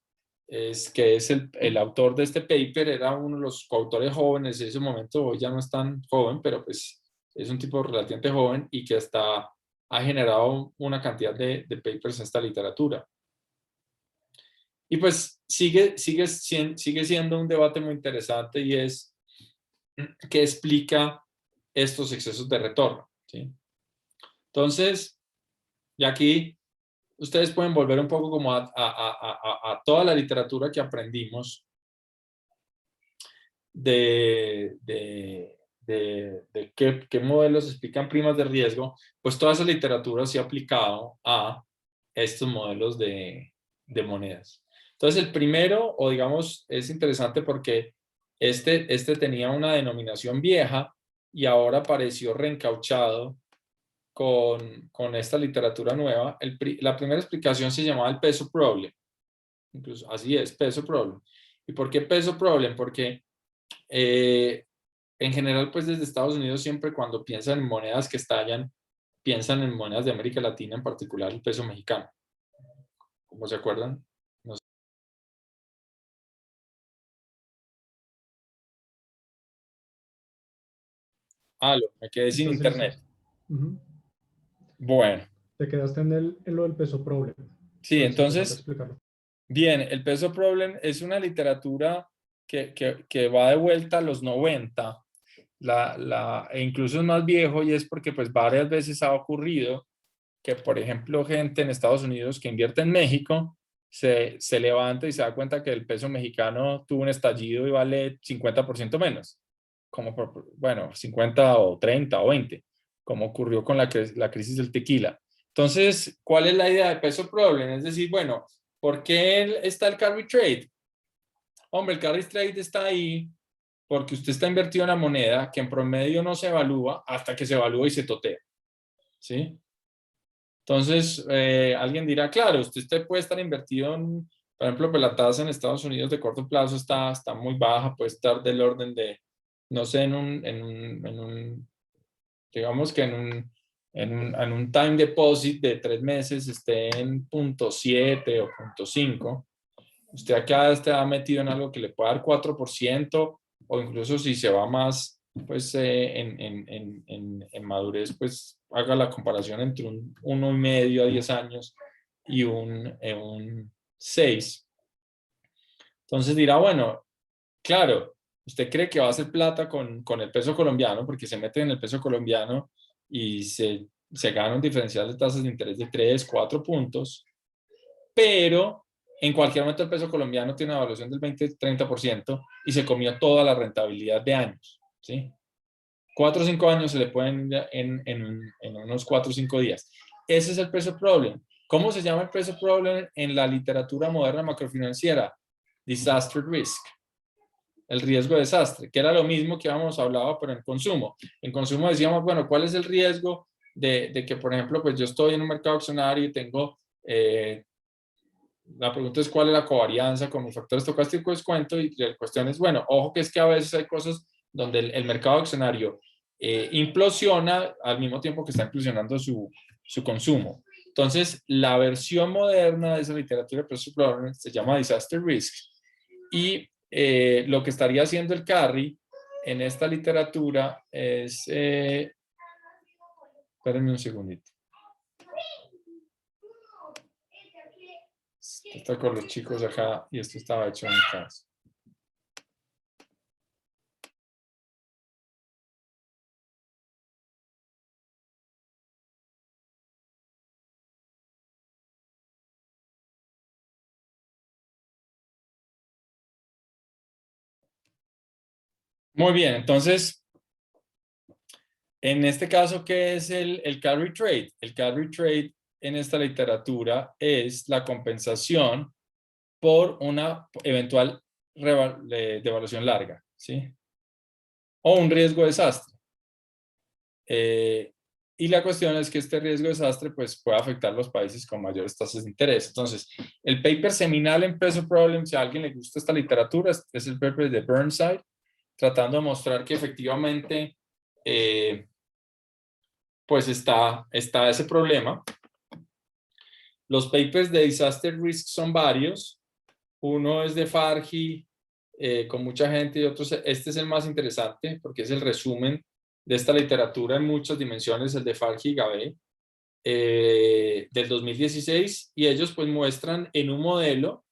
que es el autor de este paper, era uno de los coautores jóvenes en ese momento, hoy ya no es tan joven, pero pues es un tipo relativamente joven y que ha generado una cantidad de papers en esta literatura. Y pues sigue siendo un debate muy interesante y es que explica estos excesos de retorno, ¿sí? Entonces, y aquí ustedes pueden volver un poco como a toda la literatura que aprendimos de qué modelos explican primas de riesgo, pues toda esa literatura se ha aplicado a estos modelos de monedas. Entonces el primero, o digamos, es interesante porque este tenía una denominación vieja y ahora apareció reencauchado con esta literatura nueva. La primera explicación se llamaba el peso problem. Incluso así es, peso problem. ¿Y por qué peso problem? Porque en general, pues desde Estados Unidos siempre cuando piensan en monedas que estallan, piensan en monedas de América Latina, en particular el peso mexicano. ¿Cómo se acuerdan? No sé. Me quedé sin Entonces internet. listo. Ujú. Bueno, Te quedaste en lo del peso problem. sí, Entonces te falta entonces, explicarlo. bien, el peso problem es una literatura que va de vuelta a los 90. E incluso es más viejo y es porque pues varias veces ha ocurrido que, por ejemplo, gente en Estados Unidos que invierte en México se levanta y se da cuenta que el peso mexicano tuvo un estallido y vale 50% menos, como bueno, 50 o 30 o 20, como ocurrió con la crisis del tequila. Entonces, ¿cuál es la idea de peso problem? Es decir, bueno, ¿por qué está el carry trade? Hombre, el carry trade está ahí porque usted está invertido en una moneda que en promedio no se evalúa hasta que se evalúa y se totea, ¿sí? Entonces, alguien dirá, claro, usted puede estar invertido en, por ejemplo, pues la tasa en Estados Unidos de corto plazo está muy baja, puede estar del orden de, no sé, digamos que en un time deposit de 3 meses esté en 0.7 o 0.5. Usted acá está metido en algo que le puede dar 4% o incluso si se va más, pues en madurez, pues haga la comparación entre un 1,5 a 10 años y un 6. Entonces dirá, bueno, claro, usted cree que va a hacer plata con el peso colombiano porque se mete en el peso colombiano y se gana un diferencial de tasas de interés de 3, 4 puntos, pero en cualquier momento el peso colombiano tiene una evaluación del 20-30% y se comió toda la rentabilidad de años, ¿sí? 4 o 5 años se le pueden ir en unos 4 o 5 días. Ese es el peso problem. ¿Cómo se llama el peso problem en la literatura moderna macrofinanciera? Disaster risk, el riesgo de desastre, que era lo mismo que habíamos hablado, pero en consumo. En consumo decíamos, bueno, ¿cuál es el riesgo de que, por ejemplo, pues yo estoy en un mercado accionario y tengo la pregunta es cuál es la covarianza con un factor estocástico de descuento y la cuestión es, bueno, ojo que es que a veces hay cosas donde el mercado accionario implosiona al mismo tiempo que está implosionando su consumo. Entonces, la versión moderna de esa literatura de precios probables se llama Disaster Risk y lo que estaría haciendo el carry en esta literatura es, espérenme un segundito. Está con los chicos acá y esto estaba hecho en mi casa. Muy bien, entonces, en este caso, ¿qué es el carry trade? El carry trade en esta literatura es la compensación por una eventual devaluación larga, ¿sí? O un riesgo de desastre. Y la cuestión es que este riesgo de desastre pues, puede afectar a los países con mayores tasas de interés. Entonces, el paper seminal en Peso Problem, si a alguien le gusta esta literatura, es el paper de Burnside, tratando de mostrar que efectivamente pues está ese problema. Los papers de Disaster Risk son varios. Uno es de Farhi, con mucha gente, y otros. Este es el más interesante porque es el resumen de esta literatura en muchas dimensiones, el de Farhi y Gabay, del 2016, y ellos pues muestran en un modelo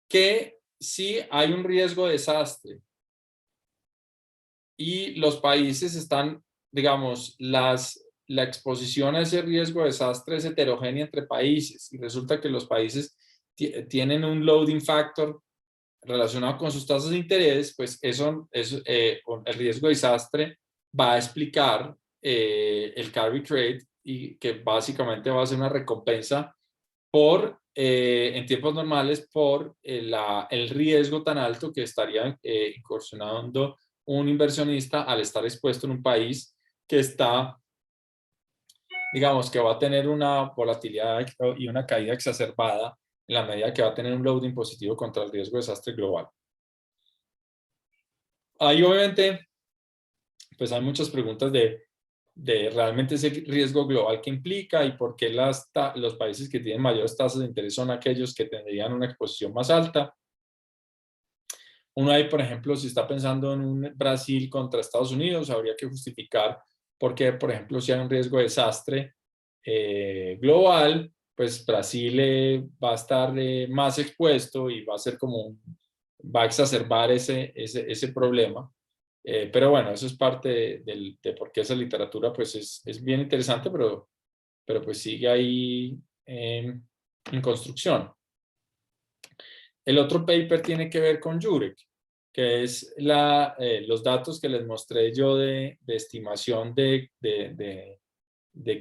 que sí hay un riesgo de desastre y los países están, digamos, la exposición a ese riesgo de desastre es heterogénea entre países y resulta que los países tienen un loading factor relacionado con sus tasas de interés, pues el riesgo de desastre va a explicar el carry trade y que básicamente va a ser una recompensa por, en tiempos normales, por el riesgo tan alto que estaría incursionando un inversionista al estar expuesto en un país que está, digamos, que va a tener una volatilidad y una caída exacerbada en la medida que va a tener un loading positivo contra el riesgo de desastre global. Ahí obviamente, pues hay muchas preguntas de realmente ese riesgo global que implica y por qué los países que tienen mayores tasas de interés son aquellos que tendrían una exposición más alta. Uno ahí, por ejemplo, si está pensando en un Brasil contra Estados Unidos, habría que justificar por qué, por ejemplo, si hay un riesgo de desastre global, pues Brasil va a estar más expuesto y va a ser va a exacerbar ese problema. Pero bueno, eso es parte de por qué esa literatura pues es bien interesante, pero pues sigue ahí en construcción. El otro paper tiene que ver con Jurek, que es los datos que les mostré yo de estimación de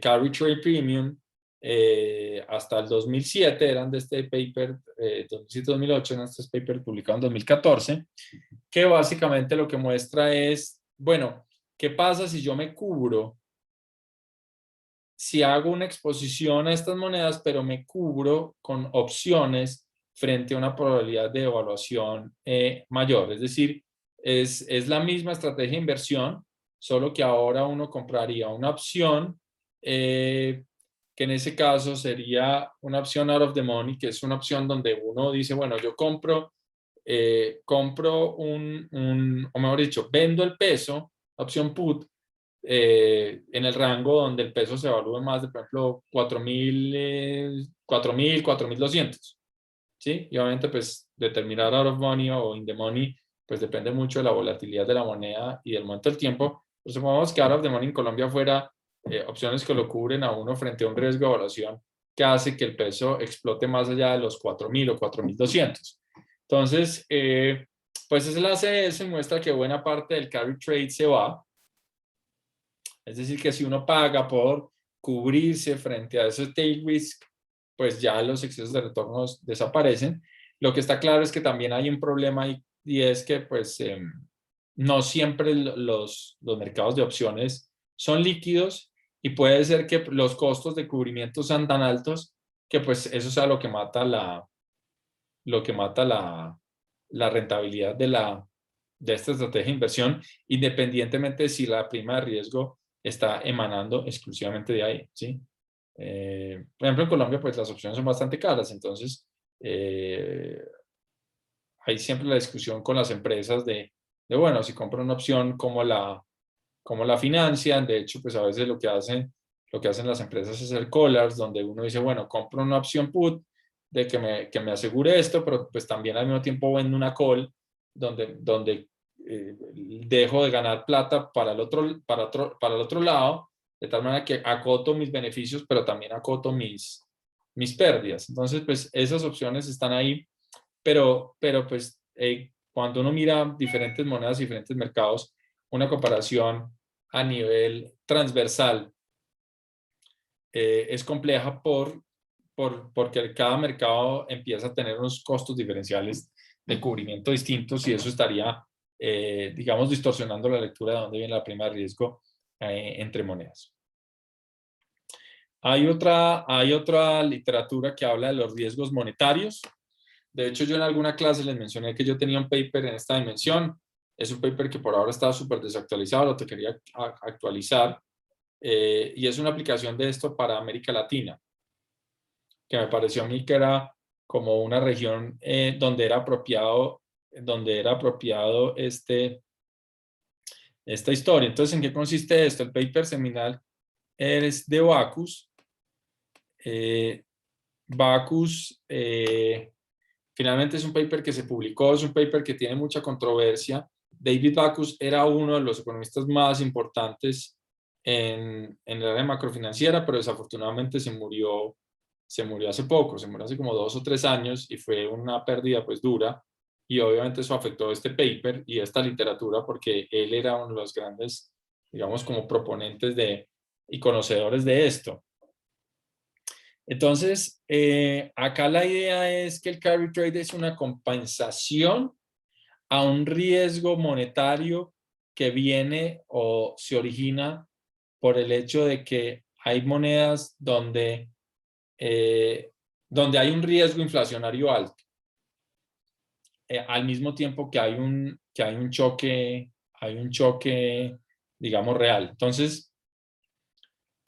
carry trade premium hasta el 2007, eran de este paper, 2007-2008, en este paper publicado en 2014, que básicamente lo que muestra es, bueno, ¿qué pasa si yo me cubro? Si hago una exposición a estas monedas, pero me cubro con opciones frente a una probabilidad de evaluación mayor. Es decir, es la misma estrategia de inversión, solo que ahora uno compraría una opción que en ese caso sería una opción out of the money, que es una opción donde uno dice, bueno, yo compro o mejor dicho, vendo el peso, opción put, en el rango donde el peso se evalúe más de, por ejemplo, 4.200, ¿sí? Y obviamente, pues, determinar out of money o in the money, pues depende mucho de la volatilidad de la moneda y del momento del tiempo. Pues supongamos que out of the money en Colombia fuera opciones que lo cubren a uno frente a un riesgo de evaluación que hace que el peso explote más allá de los 4.000 o 4.200. Entonces, pues es el ACS muestra que buena parte del carry trade se va. Es decir, que si uno paga por cubrirse frente a ese tail risk, pues ya los excesos de retornos desaparecen. Lo que está claro es que también hay un problema y es que pues no siempre los mercados de opciones son líquidos y puede ser que los costos de cubrimiento sean tan altos que pues eso sea lo que mata la rentabilidad de esta estrategia de inversión, independientemente de si la prima de riesgo está emanando exclusivamente de ahí, ¿sí? Por ejemplo, en Colombia, pues las opciones son bastante caras, entonces hay siempre la discusión con las empresas de bueno, si compro una opción, ¿cómo la financian? De hecho, pues a veces lo que hacen las empresas es el collars, donde uno dice, bueno, compro una opción put de que me asegure esto, pero pues también al mismo tiempo vendo una call donde dejo de ganar plata para el otro lado, de tal manera que acoto mis beneficios, pero también acoto mis pérdidas. Entonces, pues esas opciones están ahí, pero pues cuando uno mira diferentes monedas, diferentes mercados, una comparación a nivel transversal es compleja porque cada mercado empieza a tener unos costos diferenciales de cubrimiento distintos y eso estaría, digamos, distorsionando la lectura de dónde viene la prima de riesgo entre monedas. Hay otra literatura que habla de los riesgos monetarios. De hecho, yo en alguna clase les mencioné que yo tenía un paper en esta dimensión. Es un paper que por ahora está súper desactualizado, lo que quería actualizar. Y es una aplicación de esto para América Latina, que me pareció a mí que era como una región donde era apropiado esta historia. Entonces, ¿en qué consiste esto? El paper seminal es de Backus. Backus finalmente es un paper que se publicó, es un paper que tiene mucha controversia. David Backus era uno de los economistas más importantes en el área macrofinanciera, pero desafortunadamente se murió hace poco, se murió hace como 2 o 3 años y fue una pérdida pues dura y obviamente eso afectó este paper y esta literatura porque él era uno de los grandes, digamos, como proponentes y conocedores de esto. Entonces, acá la idea es que el carry trade es una compensación a un riesgo monetario que viene o se origina por el hecho de que hay monedas donde hay un riesgo inflacionario alto, al mismo tiempo que hay un choque, digamos, real. Entonces,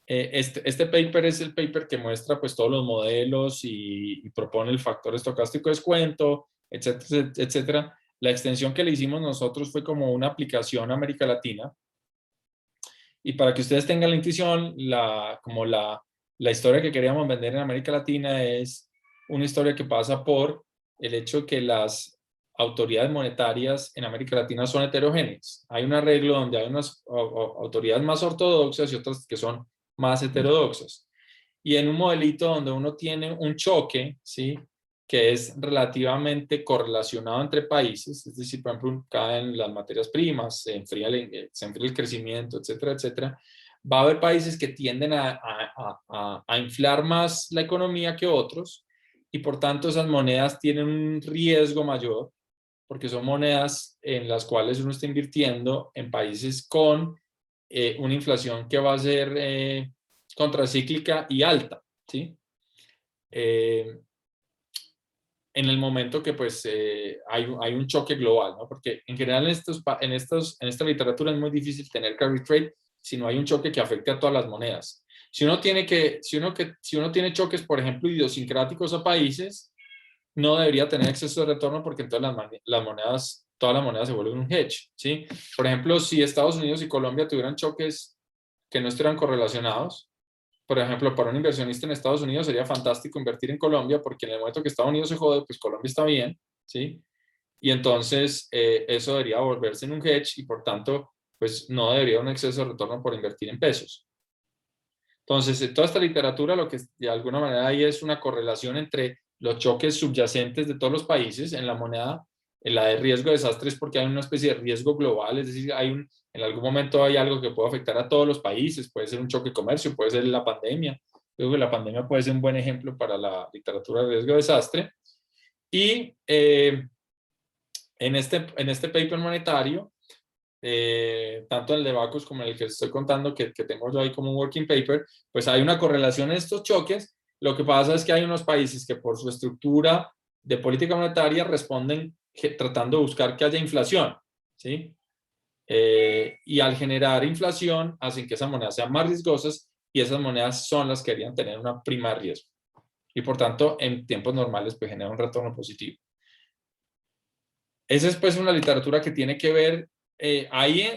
este paper es el paper que muestra pues todos los modelos y propone el factor estocástico de descuento, etcétera, etcétera. La extensión que le hicimos nosotros fue como una aplicación a América Latina. Y para que ustedes tengan la intuición, la historia que queríamos vender en América Latina es una historia que pasa por el hecho de que las autoridades monetarias en América Latina son heterogéneas. Hay un arreglo donde hay unas autoridades más ortodoxas y otras que son más heterodoxas. Y en un modelito donde uno tiene un choque, ¿sí?, que es relativamente correlacionado entre países, es decir, por ejemplo, caen las materias primas, se enfría el crecimiento, etcétera, etcétera, va a haber países que tienden a inflar más la economía que otros y por tanto esas monedas tienen un riesgo mayor porque son monedas en las cuales uno está invirtiendo en países con una inflación que va a ser contracíclica y alta, ¿sí? En el momento que pues hay un choque global, ¿no? Porque en general en esta literatura es muy difícil tener carry trade si no hay un choque que afecte a todas las monedas. Si uno tiene choques, por ejemplo, idiosincráticos a países, no debería tener exceso de retorno porque entonces todas las monedas se vuelven un hedge, ¿sí? Por ejemplo, si Estados Unidos y Colombia tuvieran choques que no estuvieran correlacionados, por ejemplo, para un inversionista en Estados Unidos sería fantástico invertir en Colombia porque en el momento que Estados Unidos se jode, pues Colombia está bien, ¿sí? Y entonces eso debería volverse en un hedge y por tanto, pues no debería un exceso de retorno por invertir en pesos. Entonces, en toda esta literatura lo que de alguna manera hay es una correlación entre los choques subyacentes de todos los países en la moneda, en la de riesgo de desastres, porque hay una especie de riesgo global, es decir, en algún momento hay algo que puede afectar a todos los países, puede ser un choque de comercio, puede ser la pandemia. Creo que la pandemia puede ser un buen ejemplo para la literatura de riesgo de desastre. Y en este paper monetario, tanto el de Backus como el que estoy contando, que tengo yo ahí como un working paper, pues hay una correlación en estos choques. Lo que pasa es que hay unos países que por su estructura de política monetaria responden tratando de buscar que haya inflación, ¿sí? Y al generar inflación hacen que esas monedas sean más riesgosas y esas monedas son las que deberían tener una prima de riesgo. Y por tanto, en tiempos normales, pues genera un retorno positivo. Esa es pues una literatura que tiene que ver ahí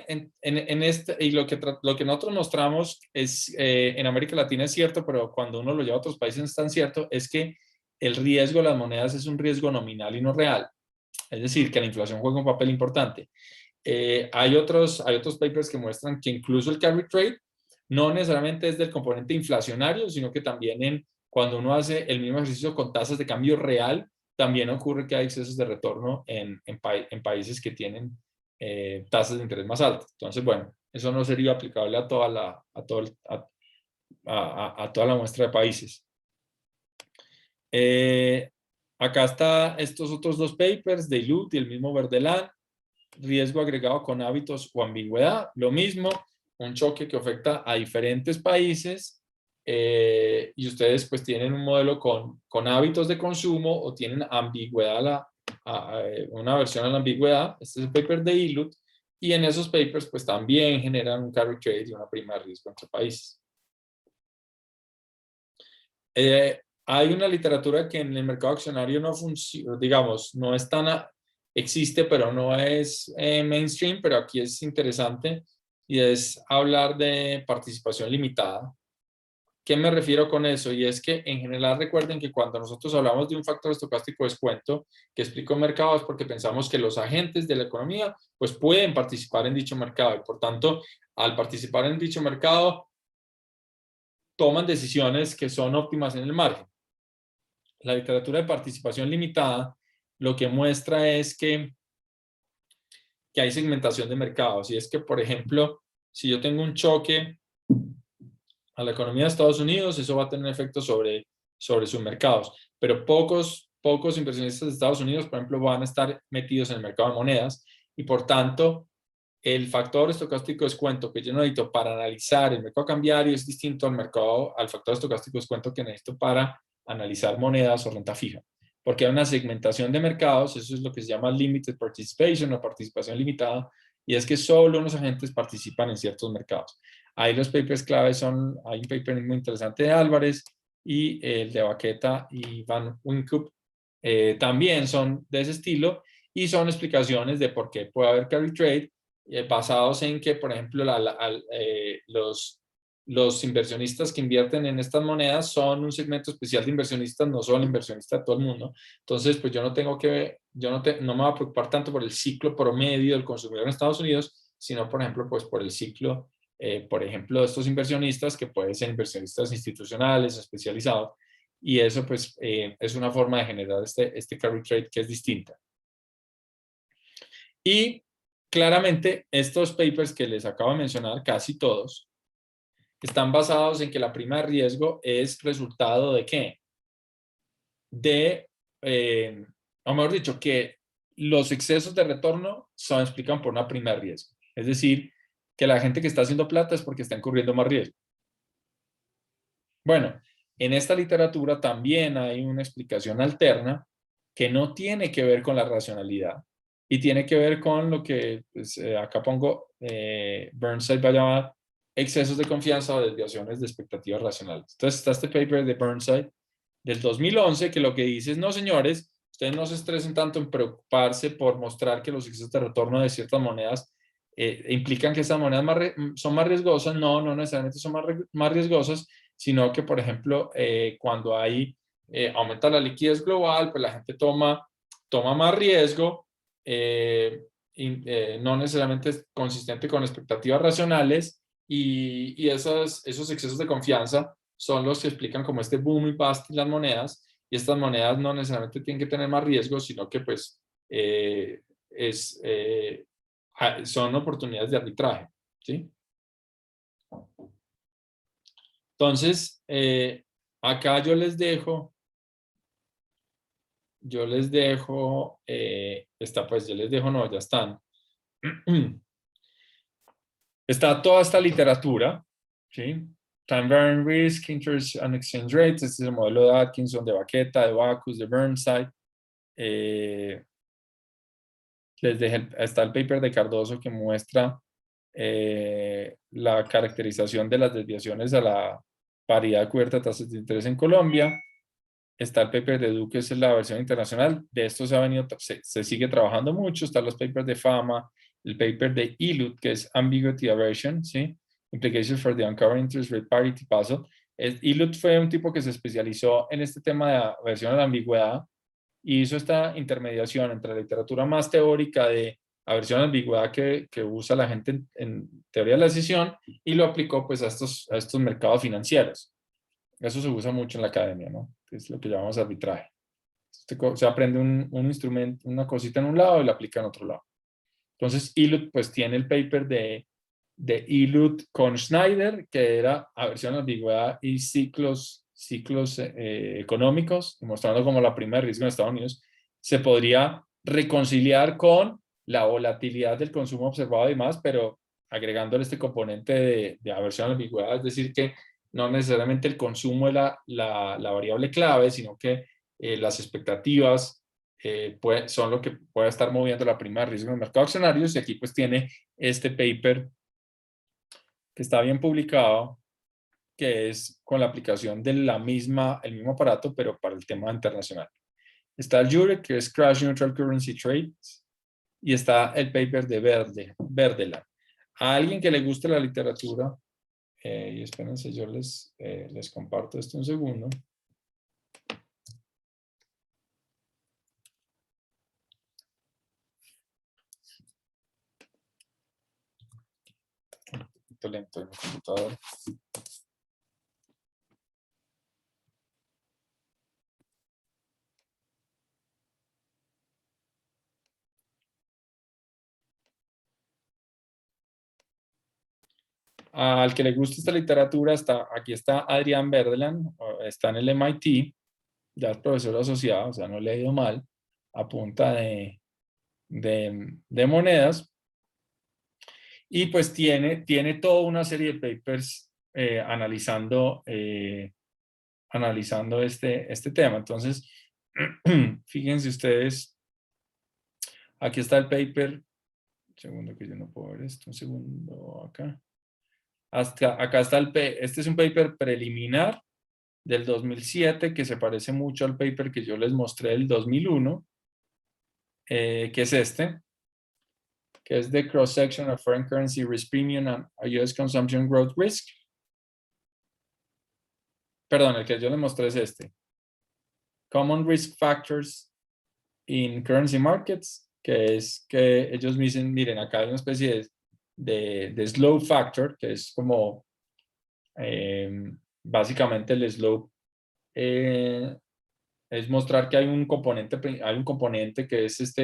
y lo que nosotros mostramos es en América Latina es cierto, pero cuando uno lo lleva a otros países no es tan cierto, es que el riesgo de las monedas es un riesgo nominal y no real. Es decir, que la inflación juega un papel importante. Hay otros papers que muestran que incluso el carry trade no necesariamente es del componente inflacionario, sino que también cuando uno hace el mismo ejercicio con tasas de cambio real, también ocurre que hay excesos de retorno en países que tienen tasas de interés más altas. Entonces, bueno, eso no sería aplicable a a toda la muestra de países. Acá está estos otros dos papers de Ilud y el mismo Verdelán. Riesgo agregado con hábitos o ambigüedad. Lo mismo, un choque que afecta a diferentes países y ustedes pues tienen un modelo con hábitos de consumo o tienen ambigüedad, una versión a la ambigüedad. Este es el paper de Ilud y en esos papers pues también generan un carry trade y una prima de riesgo entre países. Hay una literatura que en el mercado accionario no funciona, digamos, no es tan, existe, pero no es mainstream, pero aquí es interesante y es hablar de participación limitada. ¿Qué me refiero con eso? Y es que en general recuerden que cuando nosotros hablamos de un factor estocástico de descuento que explico en mercado es porque pensamos que los agentes de la economía pues pueden participar en dicho mercado y por tanto al participar en dicho mercado toman decisiones que son óptimas en el margen. La literatura de participación limitada lo que muestra es que hay segmentación de mercados. Y es que, por ejemplo, si yo tengo un choque a la economía de Estados Unidos, eso va a tener efecto sobre sus mercados. Pero pocos inversionistas de Estados Unidos, por ejemplo, van a estar metidos en el mercado de monedas y, por tanto, el factor estocástico de descuento que yo necesito para analizar el mercado cambiario es distinto al factor estocástico de descuento que necesito para analizar monedas o renta fija. Porque hay una segmentación de mercados, eso es lo que se llama limited participation o participación limitada, y es que solo unos agentes participan en ciertos mercados. Ahí los papers claves hay un paper muy interesante de Álvarez y el de Baqueta y Van Winkup también son de ese estilo y son explicaciones de por qué puede haber carry trade basados en que, por ejemplo, los inversionistas que invierten en estas monedas son un segmento especial de inversionistas, no son inversionistas de todo el mundo. Entonces, pues yo no me voy a preocupar tanto por el ciclo promedio del consumidor en Estados Unidos, sino, por ejemplo, pues por el ciclo, por ejemplo, de estos inversionistas que pueden ser inversionistas institucionales, especializados, y eso pues es una forma de generar este carry trade que es distinta. Y claramente estos papers que les acabo de mencionar, casi todos, están basados en que la prima de riesgo es resultado de ¿qué? O mejor dicho, que los excesos de retorno se explican por una prima de riesgo. Es decir, que la gente que está haciendo plata es porque está incurriendo más riesgo. Bueno, en esta literatura también hay una explicación alterna que no tiene que ver con la racionalidad y tiene que ver con lo que pues, acá pongo, Burnside va a llamar excesos de confianza o desviaciones de expectativas racionales. Entonces está este paper de Burnside del 2011 que lo que dice es, no señores, ustedes no se estresen tanto en preocuparse por mostrar que los excesos de retorno de ciertas monedas implican que esas monedas son más riesgosas. No, no necesariamente son más riesgosas, sino que, por ejemplo, cuando aumenta la liquidez global, pues la gente toma más riesgo, no necesariamente es consistente con expectativas racionales, y esos excesos de confianza son los que explican como este boom y bust en las monedas, y estas monedas no necesariamente tienen que tener más riesgo, sino que pues son oportunidades de arbitraje, ¿sí? Entonces, acá yo les dejo, no, ya están. Está toda esta literatura, ¿sí? Time Varying Risk, Interest and Exchange Rates, este es el modelo de Atkinson, de Baqueta, de Backus, de Burnside. Les dejé, está el paper de Cardoso que muestra la caracterización de las desviaciones a la paridad cubierta de tasas de interés en Colombia. Está el paper de Duque, es la versión internacional. De esto se sigue trabajando mucho. Están los papers de Fama, el paper de Ilud, que es Ambiguity Aversion, ¿sí? Implications for the Uncovered Interest Rate Parity Puzzle. Ilud fue un tipo que se especializó en este tema de aversión a la ambigüedad y hizo esta intermediación entre la literatura más teórica de aversión a la ambigüedad que usa la gente en teoría de la decisión y lo aplicó pues a estos mercados financieros. Eso se usa mucho en la academia, ¿no? Es lo que llamamos arbitraje. Se aprende un instrumento, una cosita en un lado y la aplica en otro lado. Entonces, Ilud pues tiene el paper de de Elud con Schneider, que era aversión a la ambigüedad y ciclos económicos, mostrando como la prima de riesgo en Estados Unidos se podría reconciliar con la volatilidad del consumo observado y más, pero agregándole este componente de aversión a la ambigüedad, es decir, que no necesariamente el consumo es la variable clave, sino que las expectativas son lo que puede estar moviendo la prima de riesgo en el mercado de accionarios. Y aquí pues tiene este paper que está bien publicado, que es con la aplicación de el mismo aparato, pero para el tema internacional. Está el Jurek, que es Crash Neutral Currency Trades, y está el paper de Verdeland. A alguien que le guste la literatura, y espérense, yo les comparto esto un segundo. Un poquito lento en mi computador. Al que le guste esta literatura, aquí está Adrián Verdeland, está en el MIT, ya es profesor asociado, o sea, no le ha ido mal, a punta de monedas. Y pues tiene toda una serie de papers analizando este tema. Entonces, fíjense ustedes, aquí está el paper. Un segundo que yo no puedo ver esto, un segundo acá. Acá está este es un paper preliminar del 2007 que se parece mucho al paper que yo les mostré del 2001, que es este, que es The Cross Section of Foreign Currency Risk Premium and US Consumption Growth Risk. Perdón, el que yo les mostré es este. Common Risk Factors in Currency Markets, que es que ellos me dicen, miren, acá hay una especie de slope factor, que es como básicamente el slope es mostrar que hay un componente que es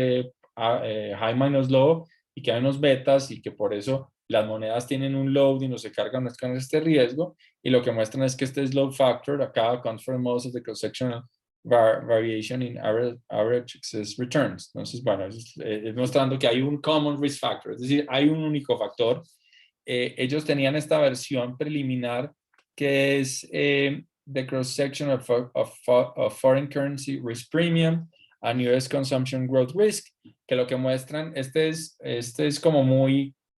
high minus low y que hay unos betas y que por eso las monedas tienen un load y no se cargan, no es con este riesgo, y lo que muestran es que este slope factor acá accounts for most of the cross-sectional variation in average excess returns. Entonces, bueno, es mostrando que hay un common risk factor, es decir, hay un único factor. Ellos tenían esta versión preliminar que es the cross-section of foreign currency risk premium and US consumption growth risk, que lo que muestran, este es como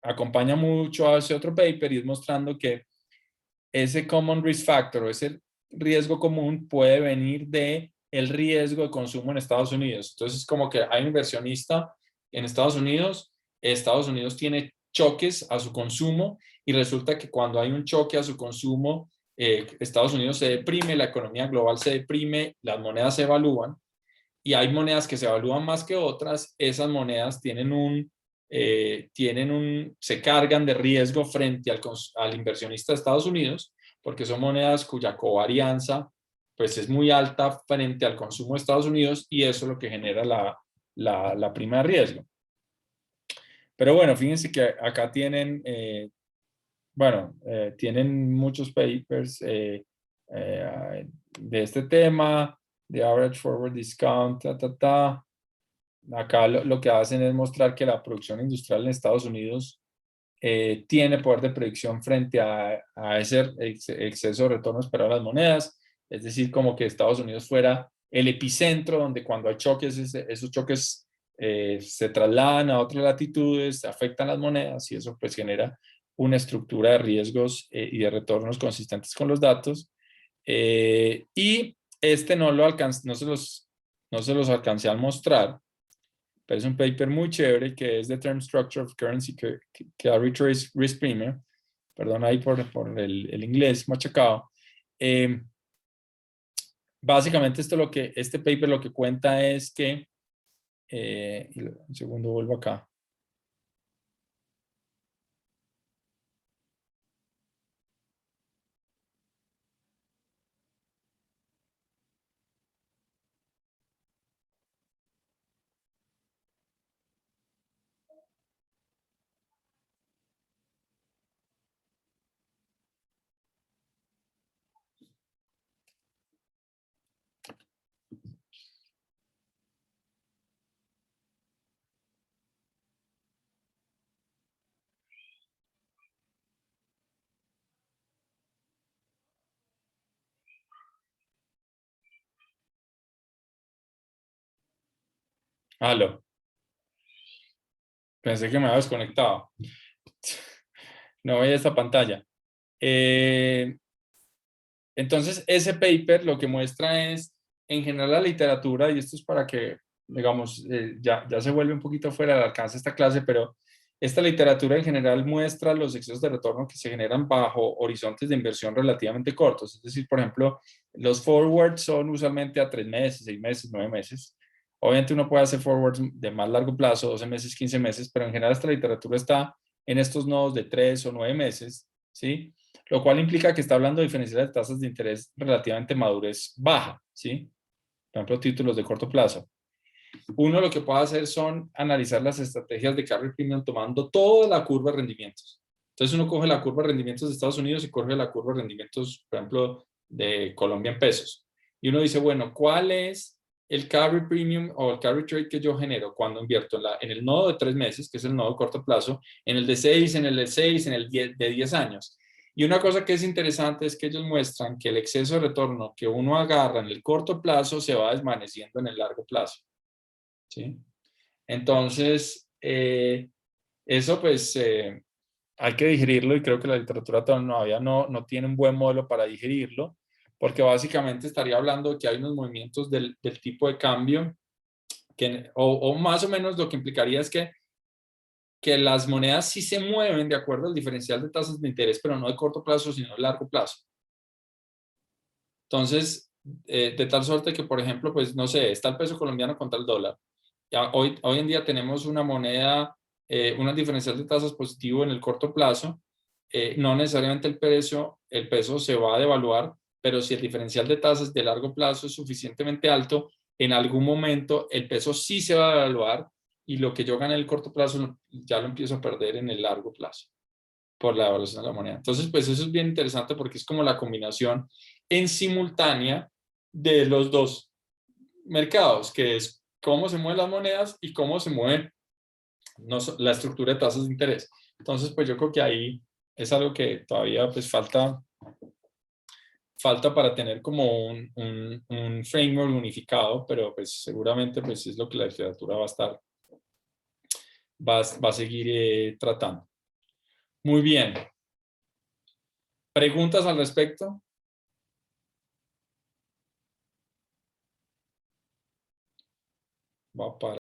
acompaña mucho a ese otro paper y es mostrando que ese common risk factor o ese riesgo común puede venir de el riesgo de consumo en Estados Unidos. Entonces, como que hay un inversionista en Estados Unidos tiene choques a su consumo y resulta que cuando hay un choque a su consumo, Estados Unidos se deprime, la economía global se deprime, las monedas se evalúan y hay monedas que se evalúan más que otras, esas monedas se cargan de riesgo frente al inversionista de Estados Unidos, porque son monedas cuya covarianza pues es muy alta frente al consumo de Estados Unidos y eso es lo que genera la prima de riesgo. Pero bueno, fíjense que acá tienen muchos papers de este tema, de average forward discount, Acá lo que hacen es mostrar que la producción industrial en Estados Unidos tiene poder de predicción frente a ese exceso de retorno esperado a las monedas. Es decir, como que Estados Unidos fuera el epicentro donde cuando hay choques, esos choques se trasladan a otras latitudes, afectan las monedas y eso pues genera una estructura de riesgos y de retornos consistentes con los datos. Y este no se los alcancé a mostrar, pero es un paper muy chévere que es The Term Structure of Currency Carry Risk Premium. Perdón ahí por el inglés machacado. Básicamente este paper lo que cuenta es que, un segundo vuelvo acá. Aló, pensé que me había desconectado. No veía esta pantalla. Entonces, ese paper lo que muestra es, en general, la literatura, y esto es para que, digamos, ya se vuelve un poquito fuera del alcance esta clase, pero esta literatura en general muestra los excesos de retorno que se generan bajo horizontes de inversión relativamente cortos. Es decir, por ejemplo, los forwards son usualmente a 3 meses, 6 meses, 9 meses. Obviamente uno puede hacer forwards de más largo plazo, 12 meses, 15 meses, pero en general esta literatura está en estos nodos de 3 o 9 meses, ¿sí? Lo cual implica que está hablando de diferenciales de tasas de interés relativamente madurez baja, ¿sí? Por ejemplo, títulos de corto plazo. Uno lo que puede hacer son analizar las estrategias de carry premium tomando toda la curva de rendimientos. Entonces uno coge la curva de rendimientos de Estados Unidos y coge la curva de rendimientos, por ejemplo, de Colombia en pesos. Y uno dice, bueno, ¿cuál es el carry premium o el carry trade que yo genero cuando invierto en el nodo de 3 meses, que es el nodo de corto plazo, en el de 6, en el de 6, en el de 10 años? Y una cosa que es interesante es que ellos muestran que el exceso de retorno que uno agarra en el corto plazo se va desvaneciendo en el largo plazo, ¿sí? Entonces, eso pues hay que digerirlo y creo que la literatura todavía no tiene un buen modelo para digerirlo, porque básicamente estaría hablando de que hay unos movimientos del tipo de cambio o más o menos lo que implicaría es que las monedas sí se mueven de acuerdo al diferencial de tasas de interés, pero no de corto plazo, sino de largo plazo. Entonces, de tal suerte que, por ejemplo, pues no sé, está el peso colombiano contra el dólar. Ya hoy en día tenemos una moneda, una diferencial de tasas positivo en el corto plazo. No necesariamente el peso se va a devaluar, pero si el diferencial de tasas de largo plazo es suficientemente alto, en algún momento el peso sí se va a devaluar y lo que yo gane en el corto plazo ya lo empiezo a perder en el largo plazo por la devaluación de la moneda. Entonces, pues eso es bien interesante porque es como la combinación en simultánea de los dos mercados, que es cómo se mueven las monedas y cómo se mueve la estructura de tasas de interés. Entonces, pues yo creo que ahí es algo que todavía pues falta para tener como un framework unificado, pero pues seguramente pues es lo que la literatura va a seguir tratando. Muy bien. ¿Preguntas al respecto? Va para